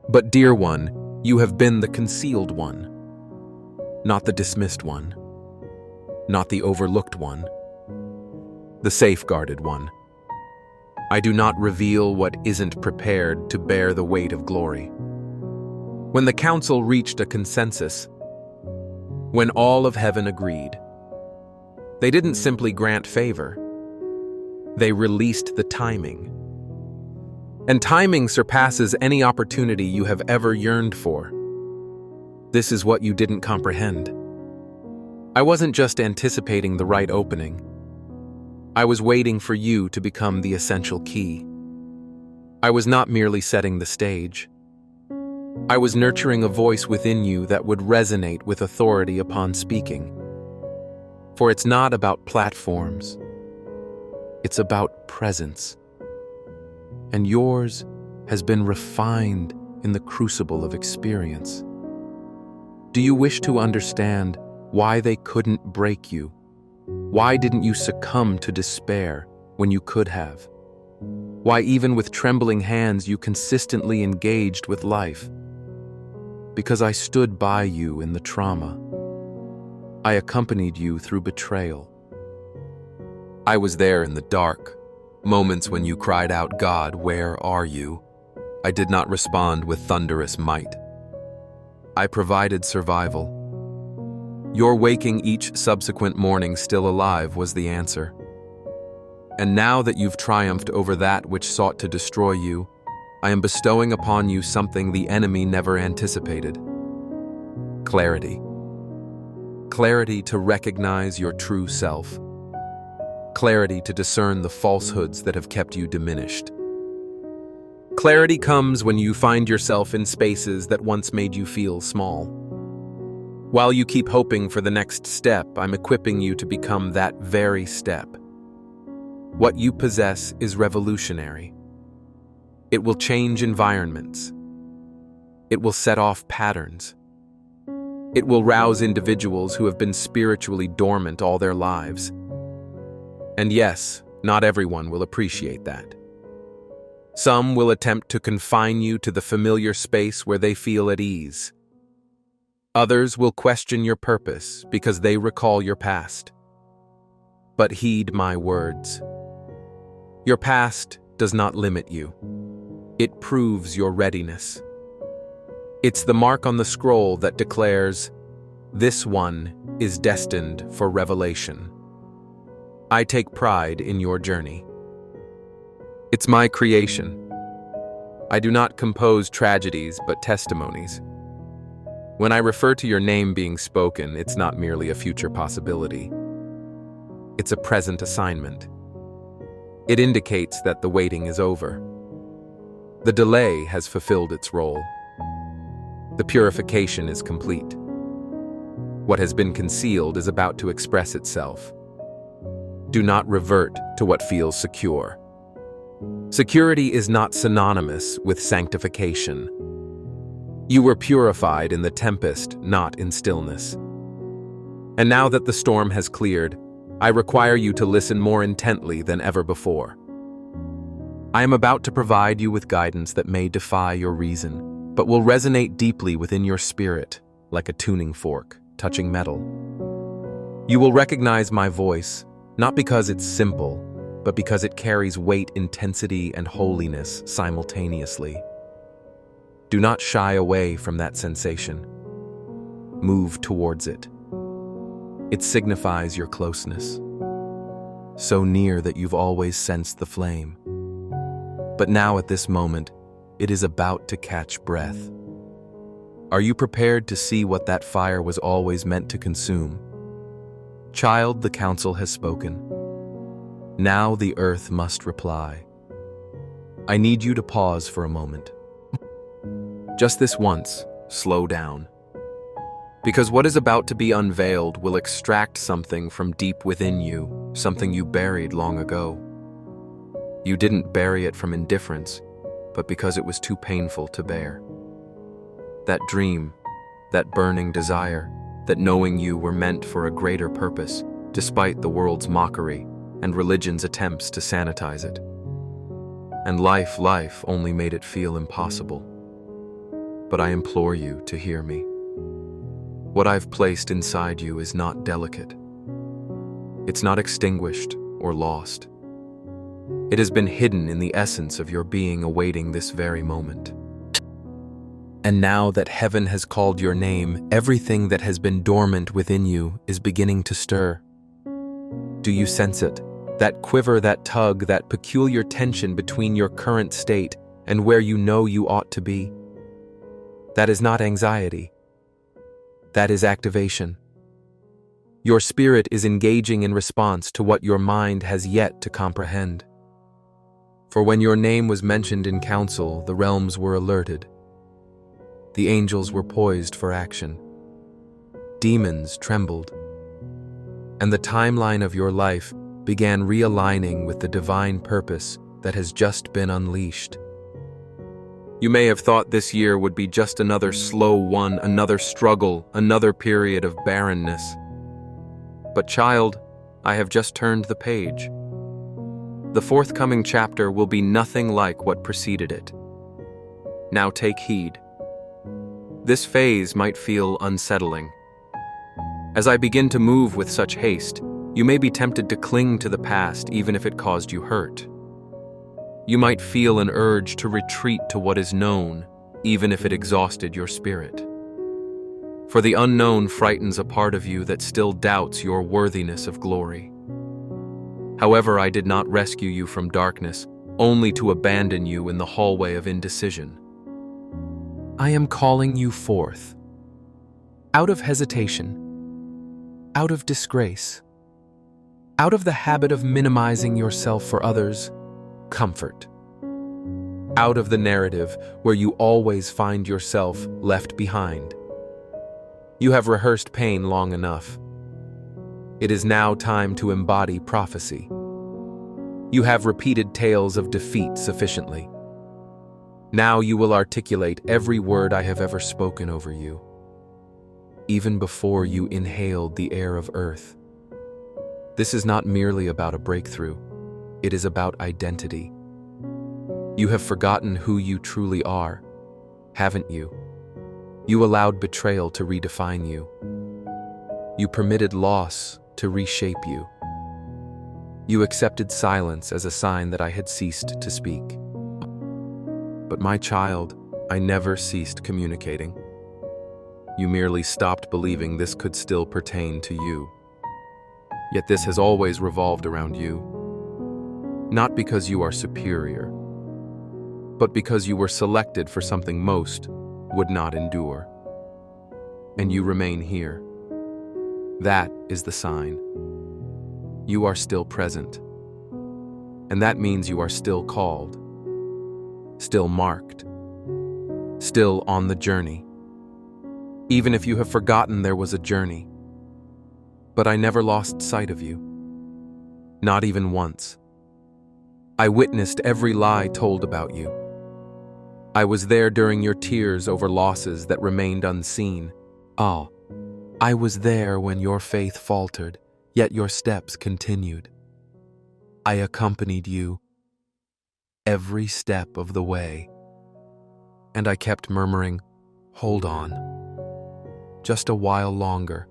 But dear one, you have been the concealed one, not the dismissed one, not the overlooked one, the safeguarded one. I do not reveal what isn't prepared to bear the weight of glory. When the council reached a consensus, when all of heaven agreed, they didn't simply grant favor, they released the timing. And timing surpasses any opportunity you have ever yearned for. This is what you didn't comprehend. I wasn't just anticipating the right opening. I was waiting for you to become the essential key. I was not merely setting the stage. I was nurturing a voice within you that would resonate with authority upon speaking. For it's not about platforms. It's about presence. And yours has been refined in the crucible of experience. Do you wish to understand why they couldn't break you? Why didn't you succumb to despair when you could have? Why even with trembling hands you consistently engaged with life? Because I stood by you in the trauma. I accompanied you through betrayal. I was there in the dark, Moments when you cried out, "God, where are you?" I did not respond with thunderous might. I provided survival. Your waking each subsequent morning still alive was the answer. And now that you've triumphed over that which sought to destroy you, I am bestowing upon you something the enemy never anticipated. Clarity. Clarity to recognize your true self. Clarity to discern the falsehoods that have kept you diminished. Clarity comes when you find yourself in spaces that once made you feel small. While you keep hoping for the next step, I'm equipping you to become that very step. What you possess is revolutionary. It will change environments. It will set off patterns. It will rouse individuals who have been spiritually dormant all their lives. And yes, not everyone will appreciate that. Some will attempt to confine you to the familiar space where they feel at ease. Others will question your purpose because they recall your past. But heed my words. Your past does not limit you. It proves your readiness. It's the mark on the scroll that declares, "This one is destined for revelation." I take pride in your journey. It's my creation. I do not compose tragedies, but testimonies. When I refer to your name being spoken, it's not merely a future possibility. It's a present assignment. It indicates that the waiting is over. The delay has fulfilled its role. The purification is complete. What has been concealed is about to express itself. Do not revert to what feels secure. Security is not synonymous with sanctification. You were purified in the tempest, not in stillness. And now that the storm has cleared, I require you to listen more intently than ever before. I am about to provide you with guidance that may defy your reason, but will resonate deeply within your spirit, like a tuning fork touching metal. You will recognize my voice, not because it's simple, but because it carries weight, intensity, and holiness simultaneously. Do not shy away from that sensation. Move towards it. It signifies your closeness. So near that you've always sensed the flame. But now at this moment, it is about to catch breath. Are you prepared to see what that fire was always meant to consume? Child, the council has spoken. Now the earth must reply. I need you to pause for a moment. Just this once, slow down. Because what is about to be unveiled will extract something from deep within you, something you buried long ago. You didn't bury it from indifference, but because it was too painful to bear. That dream, that burning desire, that knowing you were meant for a greater purpose, despite the world's mockery and religion's attempts to sanitize it. And life only made it feel impossible. But I implore you to hear me. What I've placed inside you is not delicate. It's not extinguished or lost. It has been hidden in the essence of your being awaiting this very moment. And now that heaven has called your name, everything that has been dormant within you is beginning to stir. Do you sense it? That quiver, that tug, that peculiar tension between your current state and where you know you ought to be? That is not anxiety. That is activation. Your spirit is engaging in response to what your mind has yet to comprehend. For when your name was mentioned in council, the realms were alerted. The angels were poised for action. Demons trembled. And the timeline of your life began realigning with the divine purpose that has just been unleashed. You may have thought this year would be just another slow one, another struggle, another period of barrenness. But child, I have just turned the page. The forthcoming chapter will be nothing like what preceded it. Now take heed. This phase might feel unsettling. As I begin to move with such haste, you may be tempted to cling to the past even if it caused you hurt. You might feel an urge to retreat to what is known, even if it exhausted your spirit. For the unknown frightens a part of you that still doubts your worthiness of glory. However, I did not rescue you from darkness, only to abandon you in the hallway of indecision. I am calling you forth, out of hesitation, out of disgrace, out of the habit of minimizing yourself for others, comfort, out of the narrative where you always find yourself left behind. You have rehearsed pain long enough. It is now time to embody prophecy. You have repeated tales of defeat sufficiently. Now you will articulate every word I have ever spoken over you, even before you inhaled the air of earth. This is not merely about a breakthrough. It is about identity. You have forgotten who you truly are, haven't you? You allowed betrayal to redefine you. You permitted loss to reshape you. You accepted silence as a sign that I had ceased to speak. But my child, I never ceased communicating. You merely stopped believing this could still pertain to you. Yet this has always revolved around you. Not because you are superior, but because you were selected for something most would not endure. And you remain here. That is the sign. You are still present. And that means you are still called, still marked, still on the journey. Even if you have forgotten there was a journey. But I never lost sight of you. Not even once. I witnessed every lie told about you. I was there during your tears over losses that remained unseen. I was there when your faith faltered, yet your steps continued. I accompanied you every step of the way. And I kept murmuring, hold on. Just a while longer.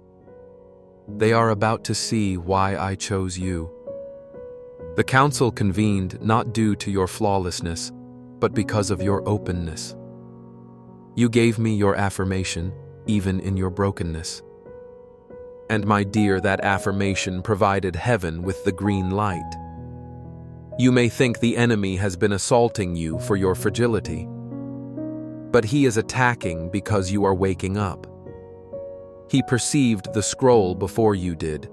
They are about to see why I chose you. The council convened not due to your flawlessness, but because of your openness. You gave me your affirmation, even in your brokenness. And my dear, that affirmation provided heaven with the green light. You may think the enemy has been assaulting you for your fragility, but he is attacking because you are waking up. He perceived the scroll before you did.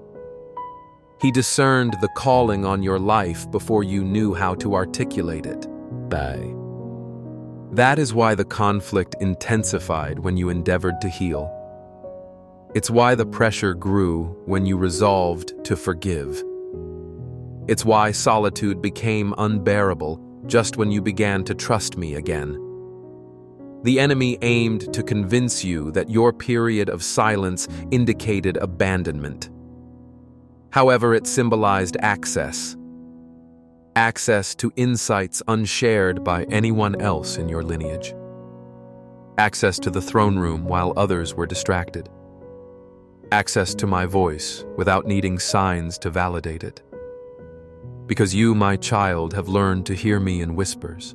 He discerned the calling on your life before you knew how to articulate it. That is why the conflict intensified when you endeavored to heal. It's why the pressure grew when you resolved to forgive. It's why solitude became unbearable just when you began to trust me again. The enemy aimed to convince you that your period of silence indicated abandonment. However, it symbolized access. Access to insights unshared by anyone else in your lineage. Access to the throne room while others were distracted. Access to my voice without needing signs to validate it. Because you, my child, have learned to hear me in whispers.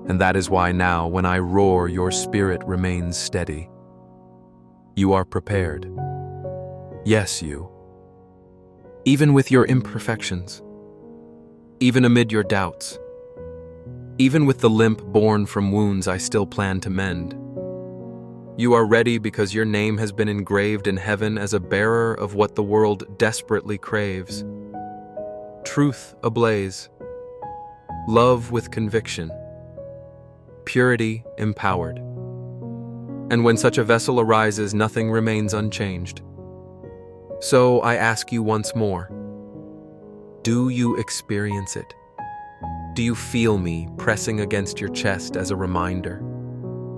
And that is why now, when I roar, your spirit remains steady. You are prepared. Yes, you. Even with your imperfections. Even amid your doubts. Even with the limp born from wounds I still plan to mend. You are ready because your name has been engraved in heaven as a bearer of what the world desperately craves. Truth ablaze. Love with conviction. Purity empowered. And when such a vessel arises, nothing remains unchanged. So I ask you once more, do you experience it? Do you feel me pressing against your chest as a reminder?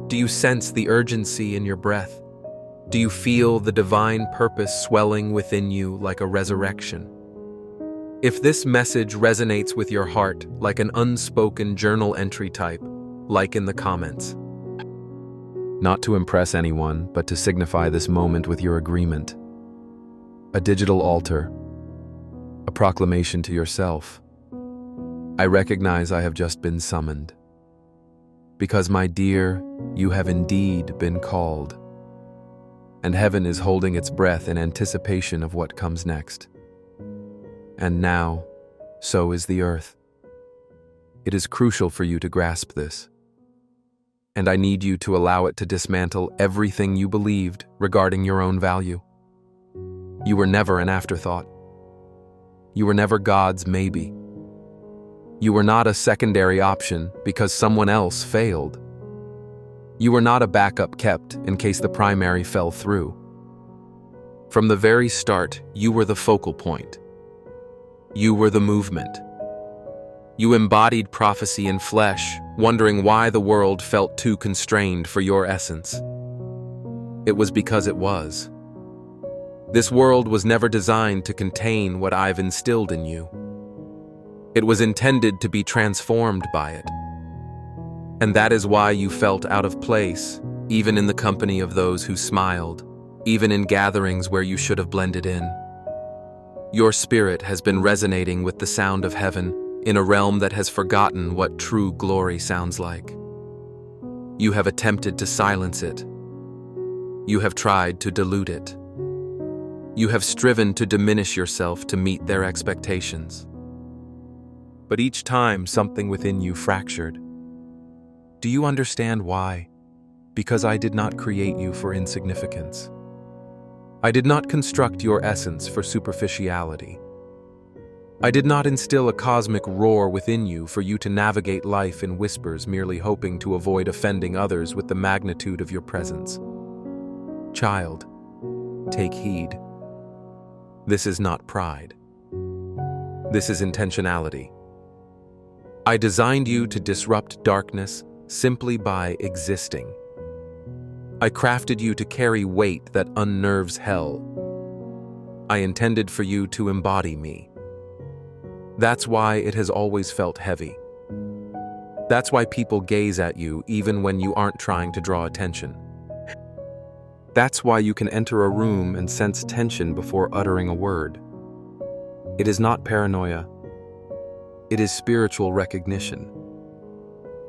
Do you sense the urgency in your breath? Do you feel the divine purpose swelling within you like a resurrection? If this message resonates with your heart like an unspoken journal entry type, like in the comments. Not to impress anyone, but to signify this moment with your agreement. A digital altar, a proclamation to yourself. I recognize I have just been summoned. Because, my dear, you have indeed been called. And heaven is holding its breath in anticipation of what comes next. And now, so is the earth. It is crucial for you to grasp this. And I need you to allow it to dismantle everything you believed regarding your own value. You were never an afterthought. You were never God's maybe. You were not a secondary option because someone else failed. You were not a backup kept in case the primary fell through. From the very start, you were the focal point. You were the movement. You embodied prophecy in flesh, wondering why the world felt too constrained for your essence. It was because it was. This world was never designed to contain what I've instilled in you. It was intended to be transformed by it. And that is why you felt out of place, even in the company of those who smiled, even in gatherings where you should have blended in. Your spirit has been resonating with the sound of heaven in a realm that has forgotten what true glory sounds like. You have attempted to silence it. You have tried to dilute it. You have striven to diminish yourself to meet their expectations. But each time something within you fractured. Do you understand why? Because I did not create you for insignificance. I did not construct your essence for superficiality. I did not instill a cosmic roar within you for you to navigate life in whispers, merely hoping to avoid offending others with the magnitude of your presence. Child, take heed. This is not pride. This is intentionality. I designed you to disrupt darkness simply by existing. I crafted you to carry weight that unnerves hell. I intended for you to embody me. That's why it has always felt heavy. That's why people gaze at you even when you aren't trying to draw attention. That's why you can enter a room and sense tension before uttering a word. It is not paranoia. It is spiritual recognition.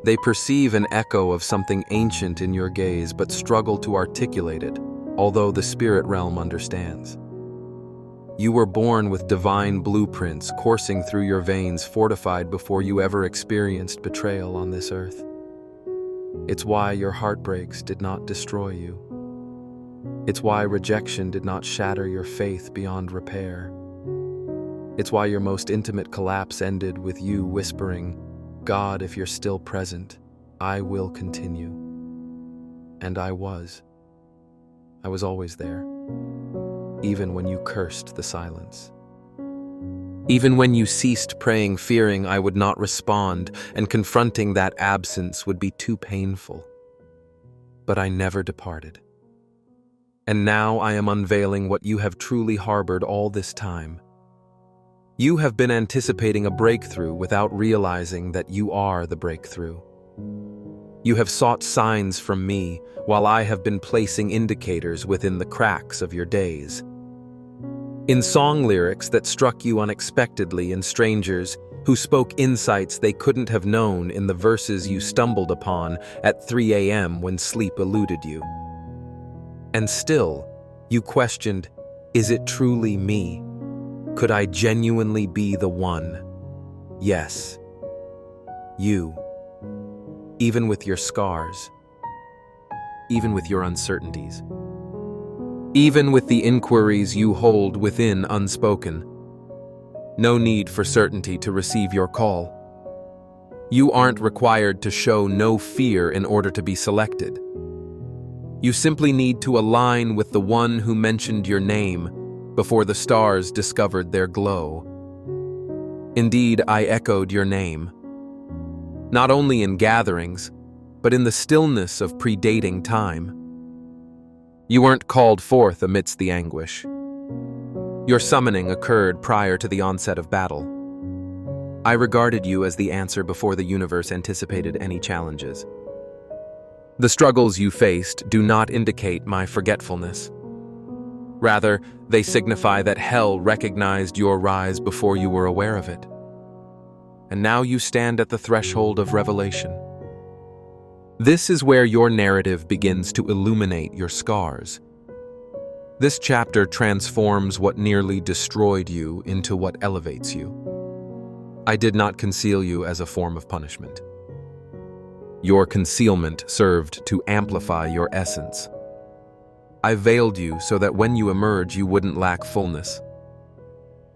They perceive an echo of something ancient in your gaze but struggle to articulate it, although the spirit realm understands. You were born with divine blueprints coursing through your veins, fortified before you ever experienced betrayal on this earth. It's why your heartbreaks did not destroy you. It's why rejection did not shatter your faith beyond repair. It's why your most intimate collapse ended with you whispering, "God, if you're still present, I will continue." And I was. I was always there, even when you cursed the silence. Even when you ceased praying, fearing I would not respond, and confronting that absence would be too painful. But I never departed. And now I am unveiling what you have truly harbored all this time. You have been anticipating a breakthrough without realizing that you are the breakthrough. You have sought signs from me while I have been placing indicators within the cracks of your days. In song lyrics that struck you unexpectedly, in strangers who spoke insights they couldn't have known in the verses you stumbled upon at 3 a.m. when sleep eluded you. And still, you questioned, is it truly me? Could I genuinely be the one? Yes. You. Even with your scars. Even with your uncertainties. Even with the inquiries you hold within unspoken. No need for certainty to receive your call. You aren't required to show no fear in order to be selected. You simply need to align with the one who mentioned your name before the stars discovered their glow. Indeed, I echoed your name. Not only in gatherings, but in the stillness of predating time. You weren't called forth amidst the anguish. Your summoning occurred prior to the onset of battle. I regarded you as the answer before the universe anticipated any challenges. The struggles you faced do not indicate my forgetfulness. Rather, they signify that hell recognized your rise before you were aware of it. and now you stand at the threshold of revelation. This is where your narrative begins to illuminate your scars. This chapter transforms what nearly destroyed you into what elevates you. I did not conceal you as a form of punishment. Your concealment served to amplify your essence. I veiled you so that when you emerge, you wouldn't lack fullness.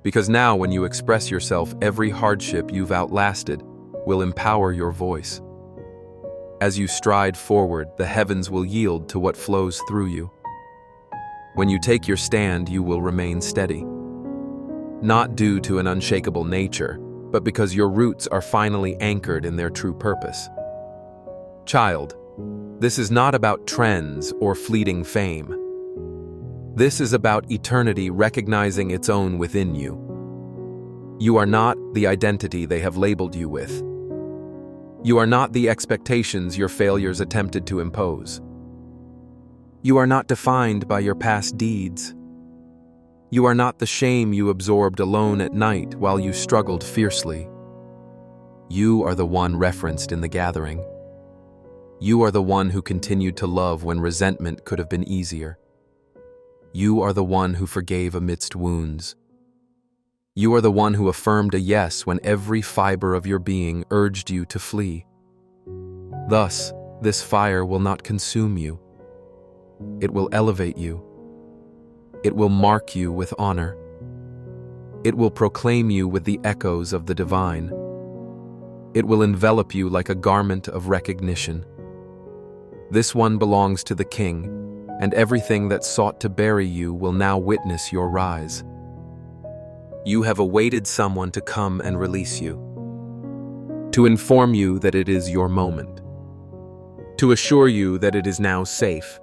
Because now, when you express yourself, every hardship you've outlasted will empower your voice. As you stride forward, the heavens will yield to what flows through you. When you take your stand, you will remain steady. Not due to an unshakable nature, but because your roots are finally anchored in their true purpose. Child, this is not about trends or fleeting fame. This is about eternity recognizing its own within you. You are not the identity they have labeled you with. You are not the expectations your failures attempted to impose. You are not defined by your past deeds. You are not the shame you absorbed alone at night while you struggled fiercely. You are the one referenced in the gathering. You are the one who continued to love when resentment could have been easier. You are the one who forgave amidst wounds. You are the one who affirmed a yes when every fiber of your being urged you to flee. Thus, this fire will not consume you. It will elevate you. It will mark you with honor. It will proclaim you with the echoes of the divine. It will envelop you like a garment of recognition. This one belongs to the King, and everything that sought to bury you will now witness your rise. You have awaited someone to come and release you, to inform you that it is your moment, to assure you that it is now safe.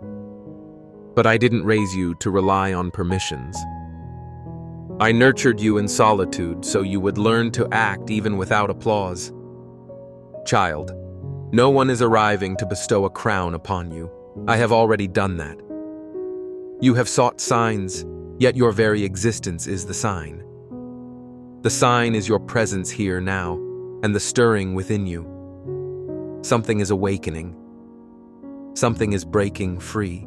But I didn't raise you to rely on permissions. I nurtured you in solitude so you would learn to act even without applause. Child, no one is arriving to bestow a crown upon you. I have already done that. You have sought signs, yet your very existence is the sign. The sign is your presence here now, and the stirring within you. Something is awakening. Something is breaking free.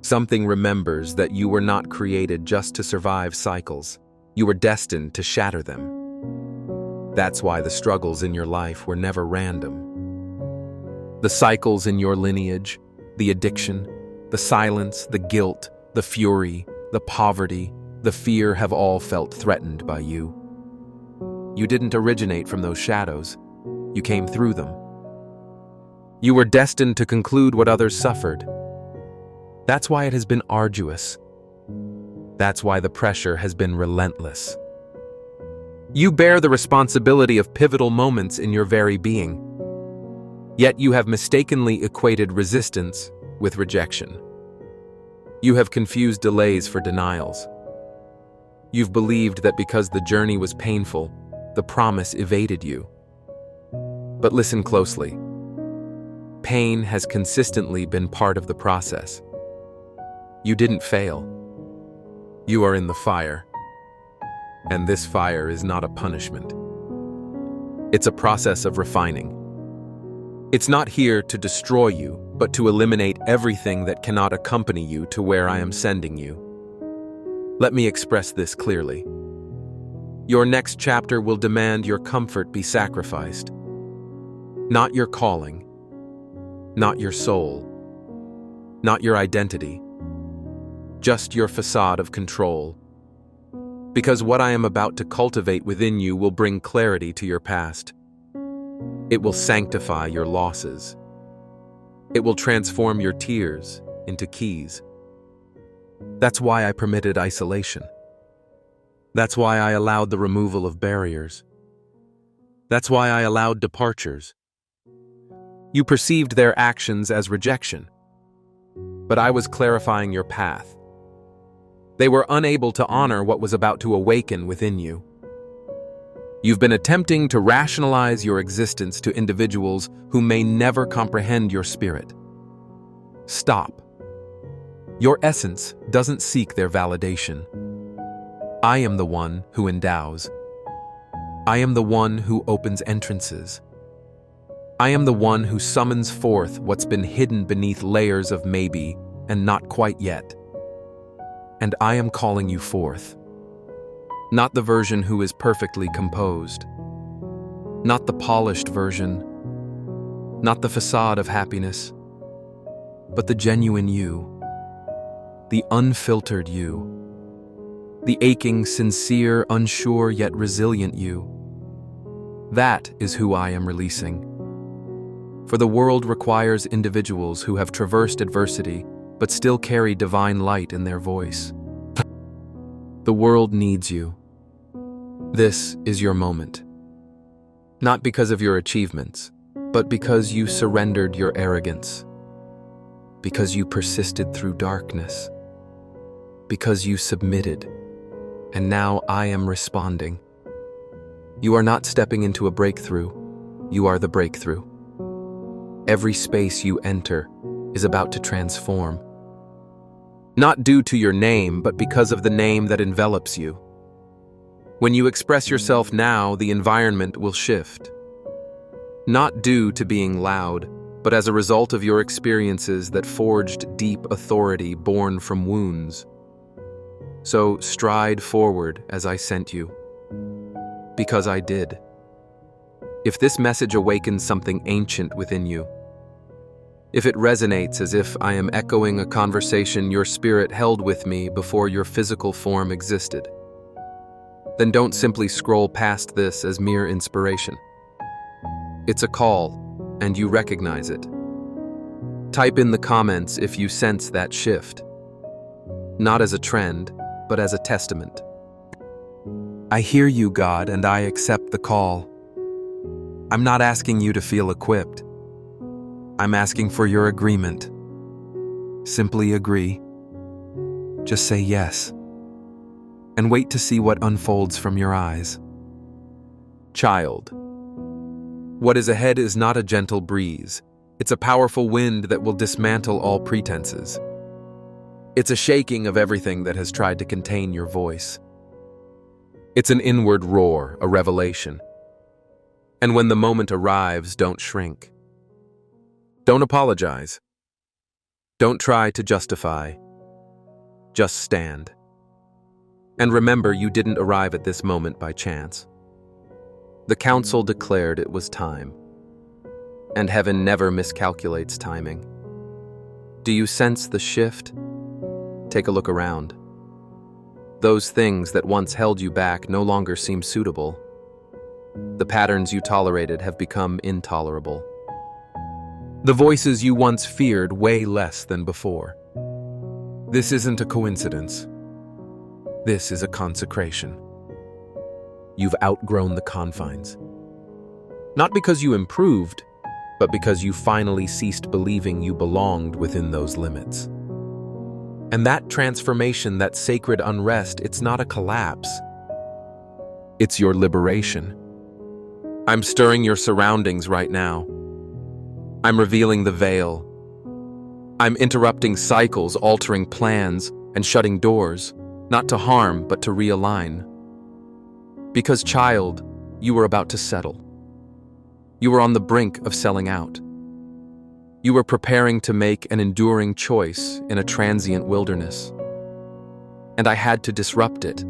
Something remembers that you were not created just to survive cycles. You were destined to shatter them. That's why the struggles in your life were never random. The cycles in your lineage, the addiction, the silence, the guilt, the fury, the poverty, the fear have all felt threatened by you. You didn't originate from those shadows. You came through them. You were destined to conclude what others suffered. That's why it has been arduous. That's why the pressure has been relentless. You bear the responsibility of pivotal moments in your very being. Yet you have mistakenly equated resistance with rejection. You have confused delays for denials. You've believed that because the journey was painful, the promise evaded you. But listen closely. Pain has consistently been part of the process. You didn't fail. You are in the fire. And this fire is not a punishment. It's a process of refining. It's not here to destroy you, but to eliminate everything that cannot accompany you to where I am sending you. Let me express this clearly. Your next chapter will demand your comfort be sacrificed. Not your calling, not your soul, not your identity, just your facade of control. Because what I am about to cultivate within you will bring clarity to your past. It will sanctify your losses. It will transform your tears into keys. That's why I permitted isolation. That's why I allowed the removal of barriers. That's why I allowed departures. You perceived their actions as rejection, but I was clarifying your path. They were unable to honor what was about to awaken within you. You've been attempting to rationalize your existence to individuals who may never comprehend your spirit. Stop. Your essence doesn't seek their validation. I am the one who endows. I am the one who opens entrances. I am the one who summons forth what's been hidden beneath layers of maybe and not quite yet. And I am calling you forth. Not the version who is perfectly composed. Not the polished version. Not the facade of happiness. But the genuine you. The unfiltered you. The aching, sincere, unsure yet resilient you. That is who I am releasing. For the world requires individuals who have traversed adversity but still carry divine light in their voice. The world needs you. This is your moment. Not because of your achievements, but because you surrendered your arrogance. Because you persisted through darkness. Because you submitted. And now I am responding. You are not stepping into a breakthrough. You are the breakthrough. Every space you enter is about to transform. Not due to your name, but because of the name that envelops you. When you express yourself now, the environment will shift. Not due to being loud, but as a result of your experiences that forged deep authority born from wounds. So stride forward as I sent you. Because I did. If this message awakens something ancient within you, if it resonates as if I am echoing a conversation your spirit held with me before your physical form existed, then don't simply scroll past this as mere inspiration. It's a call, and you recognize it. Type in the comments if you sense that shift. Not as a trend, but as a testament. I hear you, God, and I accept the call. I'm not asking you to feel equipped. I'm asking for your agreement. Simply agree. Just say yes. And wait to see what unfolds from your eyes. Child. What is ahead is not a gentle breeze. It's a powerful wind that will dismantle all pretenses. It's a shaking of everything that has tried to contain your voice. It's an inward roar, a revelation. And when the moment arrives, don't shrink. Don't apologize. Don't try to justify. Just stand. And remember, you didn't arrive at this moment by chance. The council declared it was time. And heaven never miscalculates timing. Do you sense the shift? Take a look around. Those things that once held you back no longer seem suitable. The patterns you tolerated have become intolerable. The voices you once feared way less than before. This isn't a coincidence. This is a consecration. You've outgrown the confines. Not because you improved, but because you finally ceased believing you belonged within those limits. And that transformation, that sacred unrest, it's not a collapse. It's your liberation. I'm stirring your surroundings right now. I'm revealing the veil. I'm interrupting cycles, altering plans, and shutting doors, not to harm, but to realign. Because, child, you were about to settle. You were on the brink of selling out. You were preparing to make an enduring choice in a transient wilderness. And I had to disrupt it.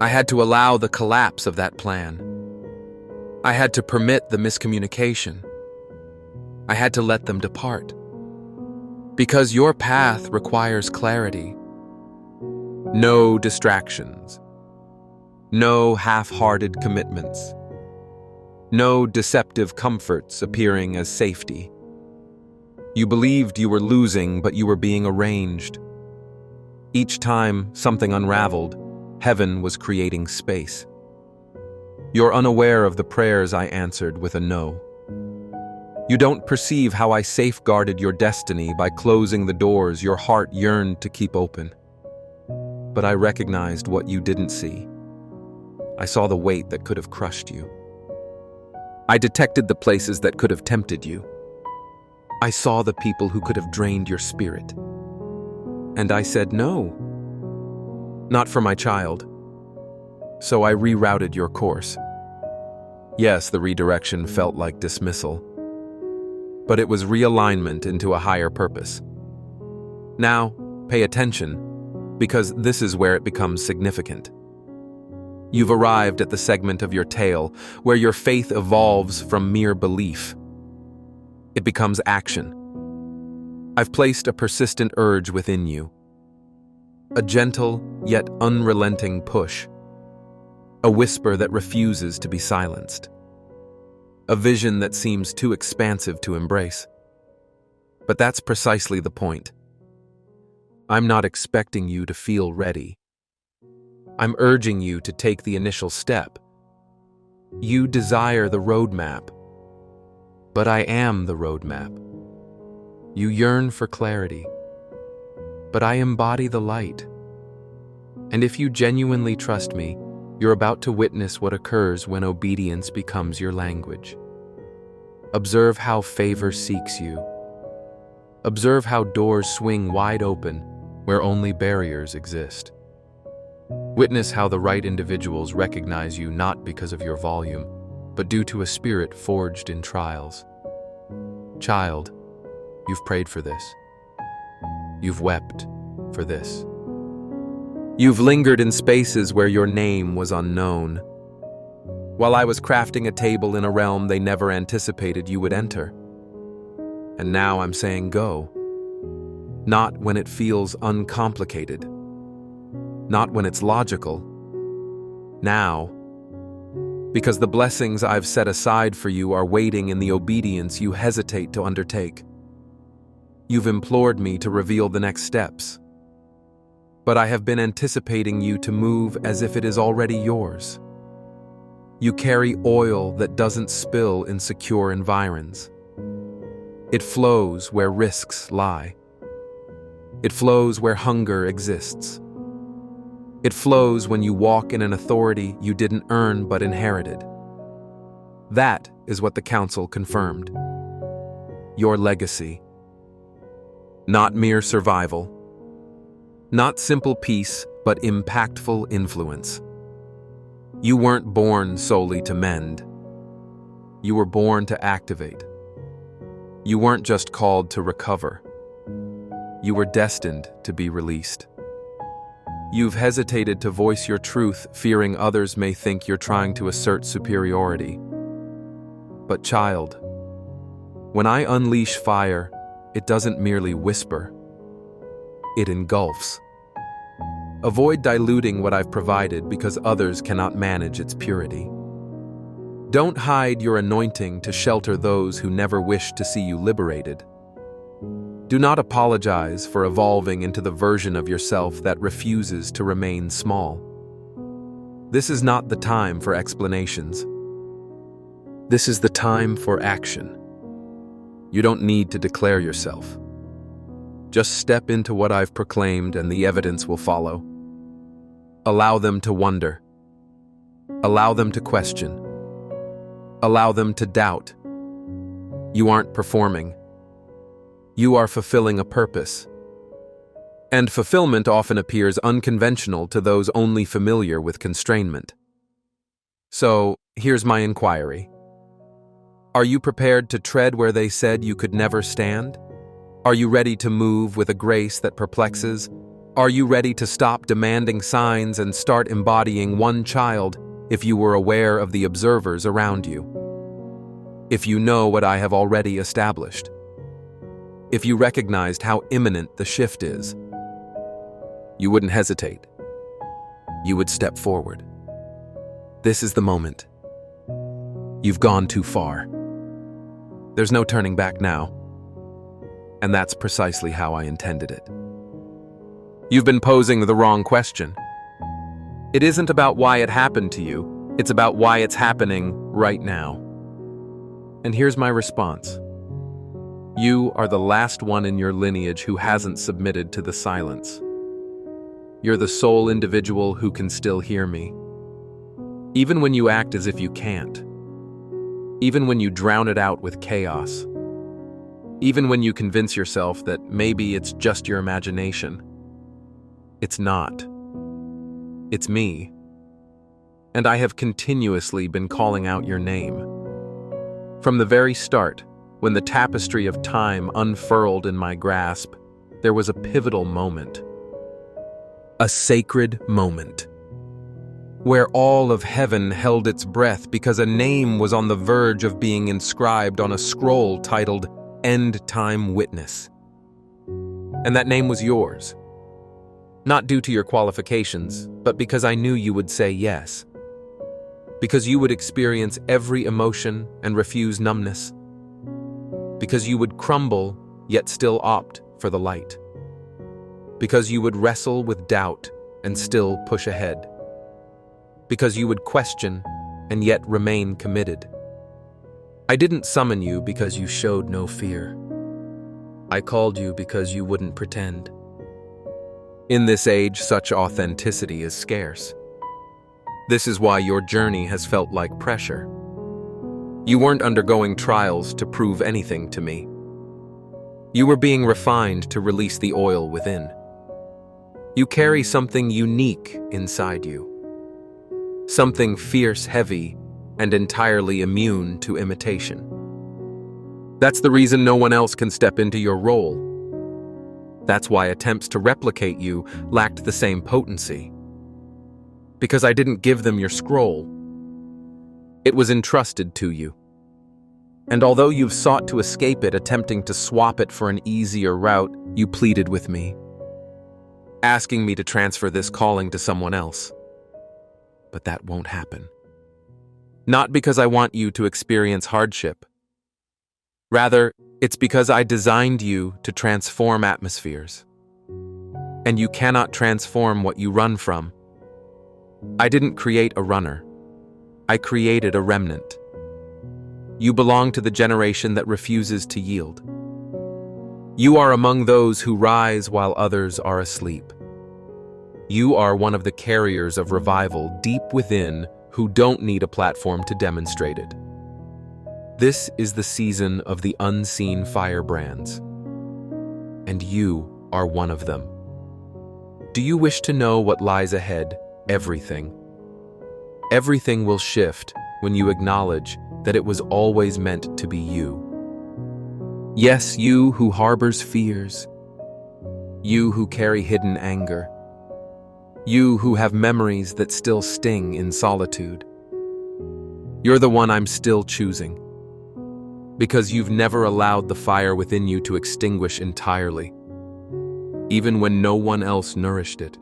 I had to allow the collapse of that plan. I had to permit the miscommunication. I had to let them depart. Because your path requires clarity. No distractions. No half-hearted commitments. No deceptive comforts appearing as safety. You believed you were losing, but you were being arranged. Each time something unraveled, heaven was creating space. You're unaware of the prayers I answered with a no. You don't perceive how I safeguarded your destiny by closing the doors your heart yearned to keep open. But I recognized what you didn't see. I saw the weight that could have crushed you. I detected the places that could have tempted you. I saw the people who could have drained your spirit. And I said no. Not for my child. So I rerouted your course. Yes, the redirection felt like dismissal, but it was realignment into a higher purpose. Now, pay attention, because this is where it becomes significant. You've arrived at the segment of your tale where your faith evolves from mere belief. It becomes action. I've placed a persistent urge within you, a gentle yet unrelenting push, a whisper that refuses to be silenced, a vision that seems too expansive to embrace. But that's precisely the point. I'm not expecting you to feel ready. I'm urging you to take the initial step. You desire the roadmap, but I am the roadmap. You yearn for clarity, but I embody the light. And if you genuinely trust me, you're about to witness what occurs when obedience becomes your language. Observe how favor seeks you. Observe how doors swing wide open where only barriers exist. Witness how the right individuals recognize you not because of your volume, but due to a spirit forged in trials. Child, you've prayed for this. You've wept for this. You've lingered in spaces where your name was unknown, while I was crafting a table in a realm they never anticipated you would enter. And now I'm saying go. Not when it feels uncomplicated. Not when it's logical. Now, because the blessings I've set aside for you are waiting in the obedience you hesitate to undertake. You've implored me to reveal the next steps, but I have been anticipating you to move as if it is already yours. You carry oil that doesn't spill in secure environs. It flows where risks lie. It flows where hunger exists. It flows when you walk in an authority you didn't earn but inherited. That is what the council confirmed. Your legacy. Not mere survival. Not simple peace, but impactful influence. You weren't born solely to mend. You were born to activate. You weren't just called to recover. You were destined to be released. You've hesitated to voice your truth, fearing others may think you're trying to assert superiority. But child, when I unleash fire, it doesn't merely whisper. It engulfs. Avoid diluting what I've provided because others cannot manage its purity. Don't hide your anointing to shelter those who never wish to see you liberated. Do not apologize for evolving into the version of yourself that refuses to remain small. This is not the time for explanations. This is the time for action. You don't need to declare yourself. Just step into what I've proclaimed and the evidence will follow. Allow them to wonder. Allow them to question. Allow them to doubt. You aren't performing. You are fulfilling a purpose. And fulfillment often appears unconventional to those only familiar with constrainment. So, here's my inquiry. Are you prepared to tread where they said you could never stand? Are you ready to move with a grace that perplexes? Are you ready to stop demanding signs and start embodying one child if you were aware of the observers around you? If you know what I have already established? If you recognized how imminent the shift is? You wouldn't hesitate. You would step forward. This is the moment. You've gone too far. There's no turning back now. And that's precisely how I intended it. You've been posing the wrong question. It isn't about why it happened to you, it's about why it's happening right now. And here's my response. You are the last one in your lineage who hasn't submitted to the silence. You're the sole individual who can still hear me. Even when you act as if you can't. Even when you drown it out with chaos. Even when you convince yourself that maybe it's just your imagination. It's not. It's me. and I have continuously been calling out your name. From the very start, when the tapestry of time unfurled in my grasp, there was a pivotal moment. A sacred moment, where all of heaven held its breath because a name was on the verge of being inscribed on a scroll titled End Time Witness. And that name was yours. Not due to your qualifications, but because I knew you would say yes. Because you would experience every emotion and refuse numbness. Because you would crumble, yet still opt for the light. Because you would wrestle with doubt and still push ahead. Because you would question and yet remain committed. I didn't summon you because you showed no fear. I called you because you wouldn't pretend. In this age, such authenticity is scarce. This is why your journey has felt like pressure. You weren't undergoing trials to prove anything to me. You were being refined to release the oil within. You carry something unique inside you. Something fierce, heavy, and entirely immune to imitation. That's the reason no one else can step into your role. That's why attempts to replicate you lacked the same potency. Because I didn't give them your scroll. It was entrusted to you. And although you've sought to escape it, attempting to swap it for an easier route, you pleaded with me, asking me to transfer this calling to someone else. But that won't happen. Not because I want you to experience hardship. Rather, it's because I designed you to transform atmospheres. And you cannot transform what you run from. I didn't create a runner. I created a remnant. You belong to the generation that refuses to yield. You are among those who rise while others are asleep. You are one of the carriers of revival deep within who don't need a platform to demonstrate it. This is the season of the unseen firebrands, and you are one of them. Do you wish to know what lies ahead? Everything. Everything will shift when you acknowledge that it was always meant to be you. Yes, you who harbors fears. You who carry hidden anger. You who have memories that still sting in solitude. You're the one I'm still choosing. Because you've never allowed the fire within you to extinguish entirely. Even when no one else nourished it.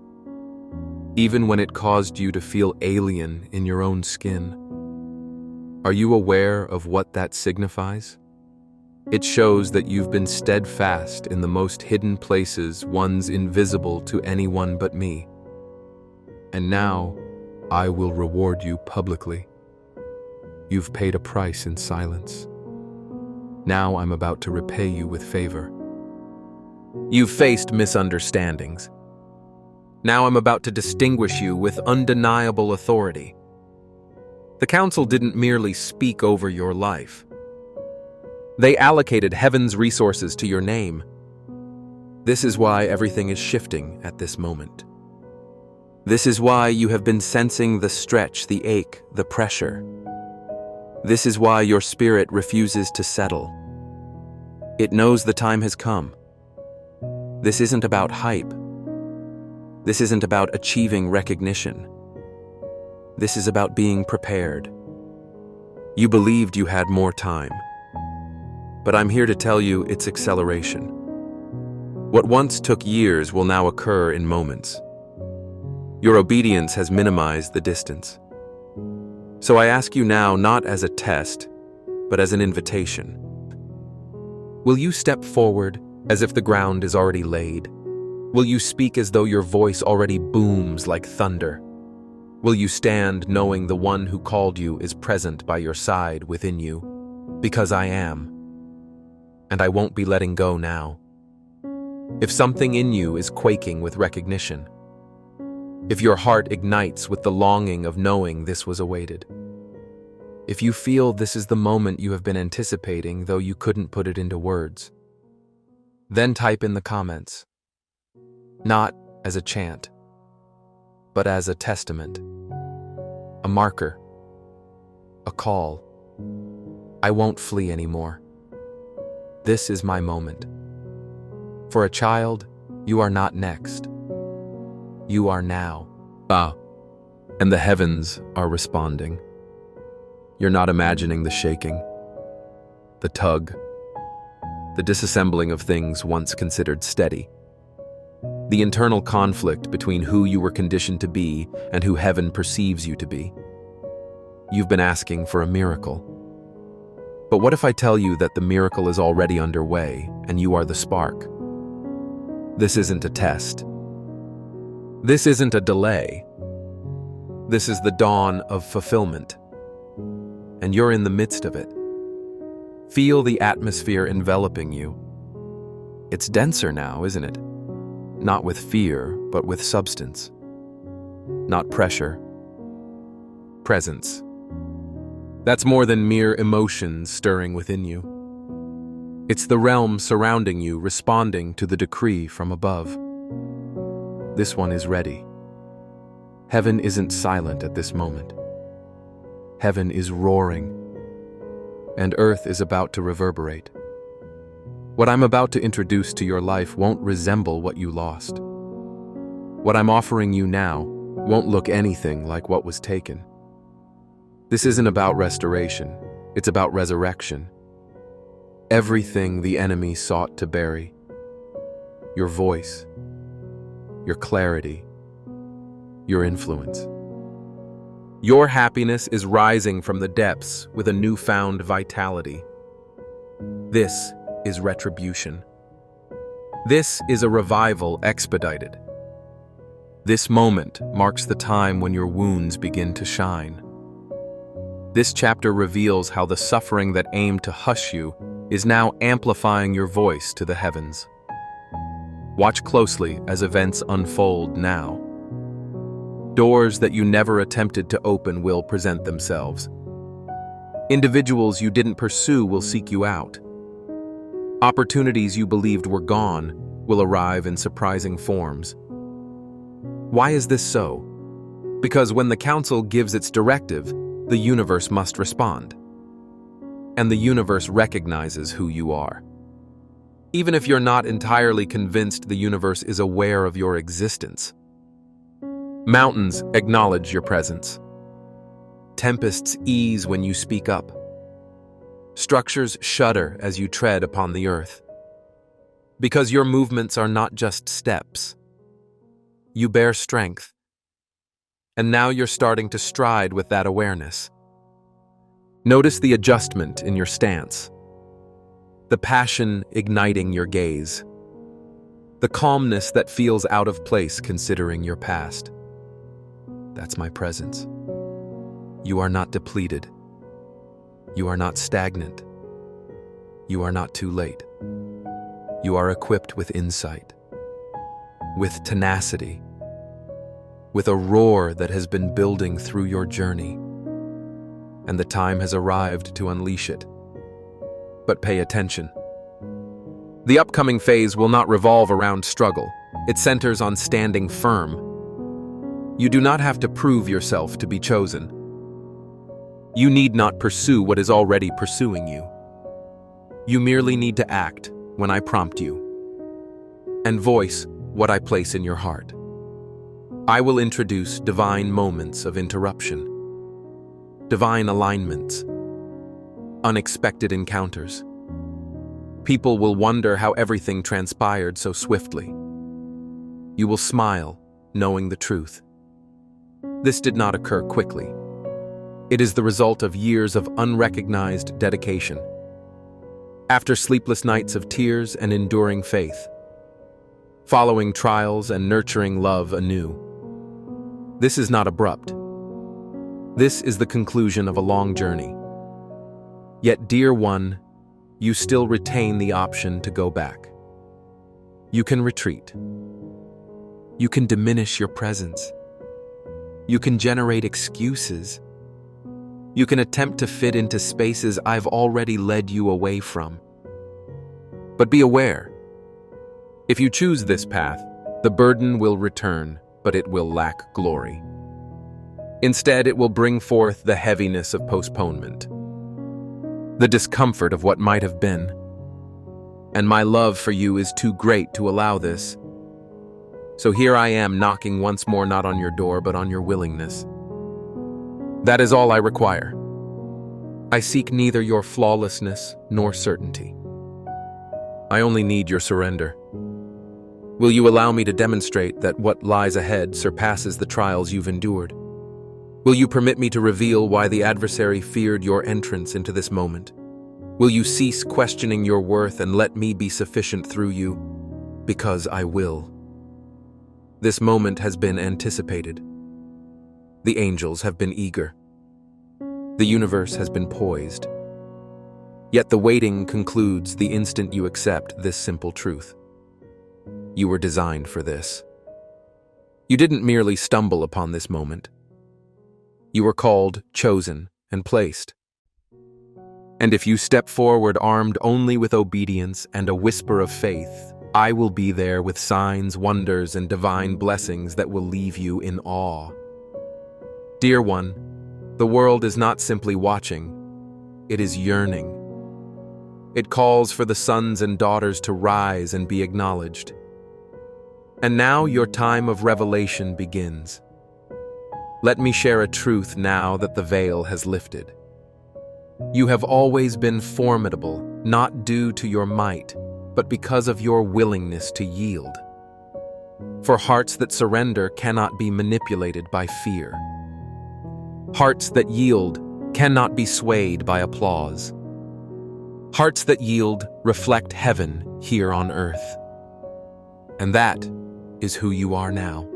Even when it caused you to feel alien in your own skin. Are you aware of what that signifies? It shows that you've been steadfast in the most hidden places, ones invisible to anyone but me. And now, I will reward you publicly. You've paid a price in silence. Now I'm about to repay you with favor. You've faced misunderstandings. Now I'm about to distinguish you with undeniable authority. The council didn't merely speak over your life. They allocated heaven's resources to your name. This is why everything is shifting at this moment. This is why you have been sensing the stretch, the ache, the pressure. This is why your spirit refuses to settle. It knows the time has come. This isn't about hype. This isn't about achieving recognition. This is about being prepared. You believed you had more time. But I'm here to tell you it's acceleration. What once took years will now occur in moments. Your obedience has minimized the distance. So I ask you now not as a test, but as an invitation. Will you step forward as if the ground is already laid? Will you speak as though your voice already booms like thunder? Will you stand knowing the one who called you is present by your side within you? Because I am. And I won't be letting go now. If something in you is quaking with recognition, if your heart ignites with the longing of knowing this was awaited, if you feel this is the moment you have been anticipating, though you couldn't put it into words, then type in the comments, not as a chant, but as a testament. a marker, a call. I won't flee anymore. This is my moment. For a child, you are not next. You are now. And the heavens are responding. You're not imagining the shaking, the tug, the disassembling of things once considered steady. The internal conflict between who you were conditioned to be and who heaven perceives you to be. You've been asking for a miracle. But what if I tell you that the miracle is already underway and you are the spark? This isn't a test. This isn't a delay. This is the dawn of fulfillment. And you're in the midst of it. Feel the atmosphere enveloping you. It's denser now, isn't it? Not with fear, but with substance. Not pressure. Presence. That's more than mere emotions stirring within you. It's the realm surrounding you responding to the decree from above. This one is ready. Heaven isn't silent at this moment. Heaven is roaring, and earth is about to reverberate. What I'm about to introduce to your life won't resemble what you lost. What I'm offering you now won't look anything like what was taken. This isn't about restoration, it's about resurrection. Everything the enemy sought to bury, your voice, your clarity, your influence. Your happiness is rising from the depths with a newfound vitality. This is retribution. This is a revival expedited. This moment marks the time when your wounds begin to shine. This chapter reveals how the suffering that aimed to hush you is now amplifying your voice to the heavens. Watch closely as events unfold now. Doors that you never attempted to open will present themselves. Individuals you didn't pursue will seek you out. Opportunities you believed were gone will arrive in surprising forms. Why is this so? Because when the council gives its directive, the universe must respond. And the universe recognizes who you are. Even if you're not entirely convinced, the universe is aware of your existence. Mountains acknowledge your presence. Tempests ease when you speak up. Structures shudder as you tread upon the earth. Because your movements are not just steps. You bear strength. And now you're starting to stride with that awareness. Notice the adjustment in your stance. The passion igniting your gaze. The calmness that feels out of place considering your past. That's my presence. You are not depleted. You are not stagnant. You are not too late. You are equipped with insight, with tenacity, with a roar that has been building through your journey. And the time has arrived to unleash it. But pay attention. The upcoming phase will not revolve around struggle. It centers on standing firm. You do not have to prove yourself to be chosen. You need not pursue what is already pursuing you. You merely need to act when I prompt you, and voice what I place in your heart. I will introduce divine moments of interruption, divine alignments, unexpected encounters. People will wonder how everything transpired so swiftly. You will smile, knowing the truth. This did not occur quickly. It is the result of years of unrecognized dedication. After sleepless nights of tears and enduring faith, following trials and nurturing love anew. This is not abrupt. This is the conclusion of a long journey. Yet, dear one, you still retain the option to go back. You can retreat. You can diminish your presence. You can generate excuses. You can attempt to fit into spaces I've already led you away from. But be aware, if you choose this path, the burden will return, but it will lack glory. Instead, it will bring forth the heaviness of postponement, the discomfort of what might have been. And my love for you is too great to allow this. So here I am knocking once more, not on your door, but on your willingness. That is all I require. I seek neither your flawlessness nor certainty. I only need your surrender. Will you allow me to demonstrate that what lies ahead surpasses the trials you've endured? Will you permit me to reveal why the adversary feared your entrance into this moment? Will you cease questioning your worth and let me be sufficient through you? Because I will. This moment has been anticipated. The angels have been eager. The universe has been poised. Yet the waiting concludes the instant you accept this simple truth. You were designed for this. You didn't merely stumble upon this moment. You were called, chosen, and placed. And if you step forward armed only with obedience and a whisper of faith, I will be there with signs, wonders, and divine blessings that will leave you in awe. Dear one, the world is not simply watching, it is yearning. It calls for the sons and daughters to rise and be acknowledged. And now your time of revelation begins. Let me share a truth now that the veil has lifted. You have always been formidable, not due to your might, but because of your willingness to yield. For hearts that surrender cannot be manipulated by fear. Hearts that yield cannot be swayed by applause. Hearts that yield reflect heaven here on earth. And that is who you are now.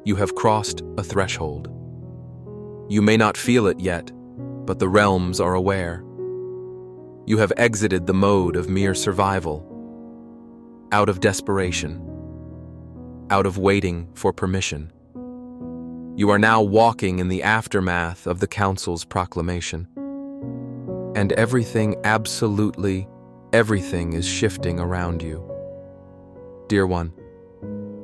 You have crossed a threshold. You may not feel it yet, but the realms are aware. You have exited the mode of mere survival, out of desperation, out of waiting for permission. You are now walking in the aftermath of the council's proclamation. And everything, absolutely everything, is shifting around you. Dear one,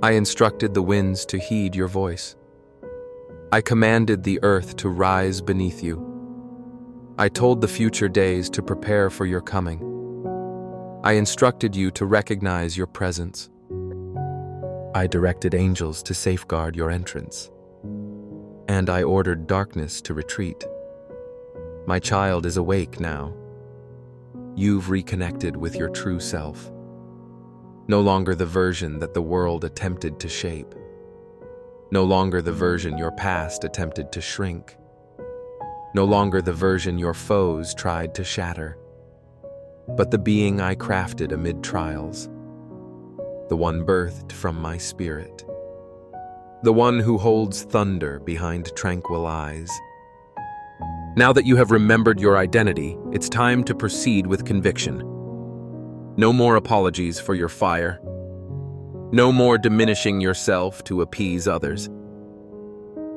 I instructed the winds to heed your voice. I commanded the earth to rise beneath you. I told the future days to prepare for your coming. I instructed you to recognize your presence. I directed angels to safeguard your entrance. And I ordered darkness to retreat. My child is awake now. You've reconnected with your true self. No longer the version that the world attempted to shape. No longer the version your past attempted to shrink. No longer the version your foes tried to shatter. But the being I crafted amid trials. The one birthed from my spirit. The one who holds thunder behind tranquil eyes. Now that you have remembered your identity, it's time to proceed with conviction. No more apologies for your fire. No more diminishing yourself to appease others.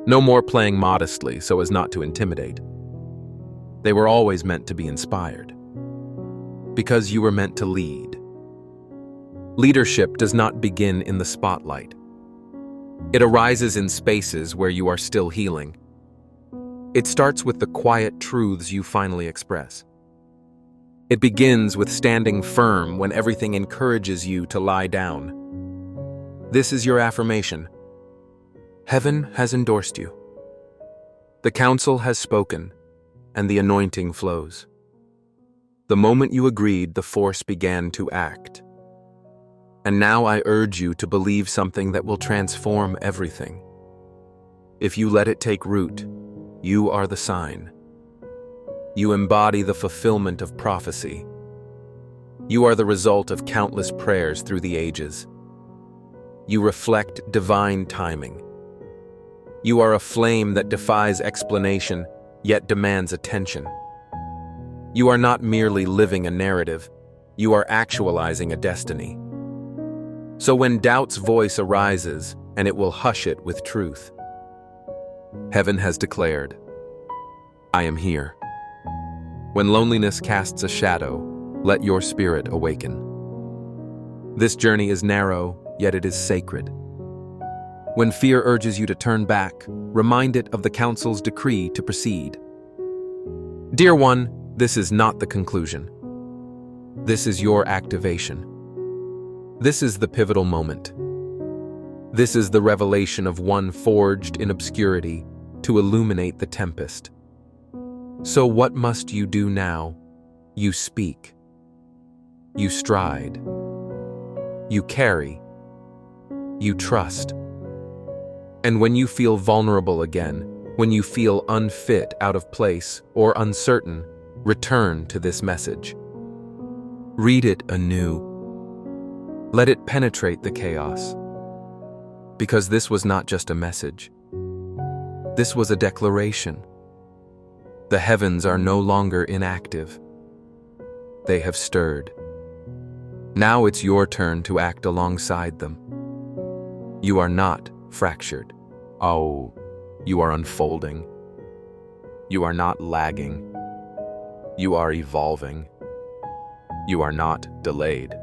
No more playing modestly so as not to intimidate. They were always meant to be inspired. Because you were meant to lead. Leadership does not begin in the spotlight. It arises in spaces where you are still healing. It starts with the quiet truths you finally express. It begins with standing firm when everything encourages you to lie down. This is your affirmation. Heaven has endorsed you. The council has spoken, and the anointing flows. The moment you agreed, the force began to act. And now I urge you to believe something that will transform everything. If you let it take root, you are the sign. You embody the fulfillment of prophecy. You are the result of countless prayers through the ages. You reflect divine timing. You are a flame that defies explanation, yet demands attention. You are not merely living a narrative, you are actualizing a destiny. So when doubt's voice arises, and it will hush it with truth. Heaven has declared, I am here. When loneliness casts a shadow, let your spirit awaken. This journey is narrow, yet it is sacred. When fear urges you to turn back, remind it of the council's decree to proceed. Dear one, this is not the conclusion. This is your activation. This is the pivotal moment. This is the revelation of one forged in obscurity to illuminate the tempest. So what must you do now? You speak. You stride. You carry. You trust. And when you feel vulnerable again, when you feel unfit, out of place, or uncertain, return to this message. Read it anew. Let it penetrate the chaos. Because this was not just a message. This was a declaration. The heavens are no longer inactive. They have stirred. Now it's your turn to act alongside them. You are not fractured. Oh, you are unfolding. You are not lagging. You are evolving. You are not delayed.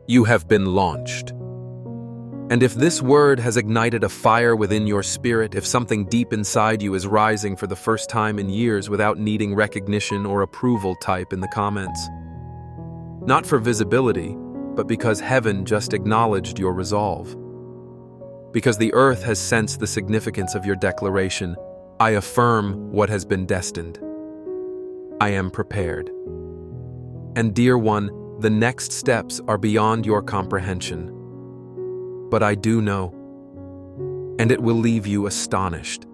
You have been launched. And if this word has ignited a fire within your spirit, if something deep inside you is rising for the first time in years without needing recognition or approval, type in the comments. Not for visibility, but because heaven just acknowledged your resolve. Because the earth has sensed the significance of your declaration, I affirm what has been destined. I am prepared. And dear one, the next steps are beyond your comprehension. But I do know, and it will leave you astonished.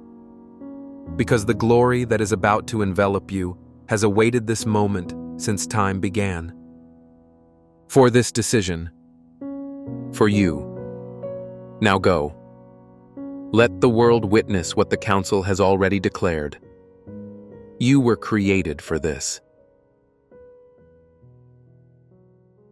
Because the glory that is about to envelop you has awaited this moment since time began. For this decision, for you. Now go. Let the world witness what the council has already declared. You were created for this.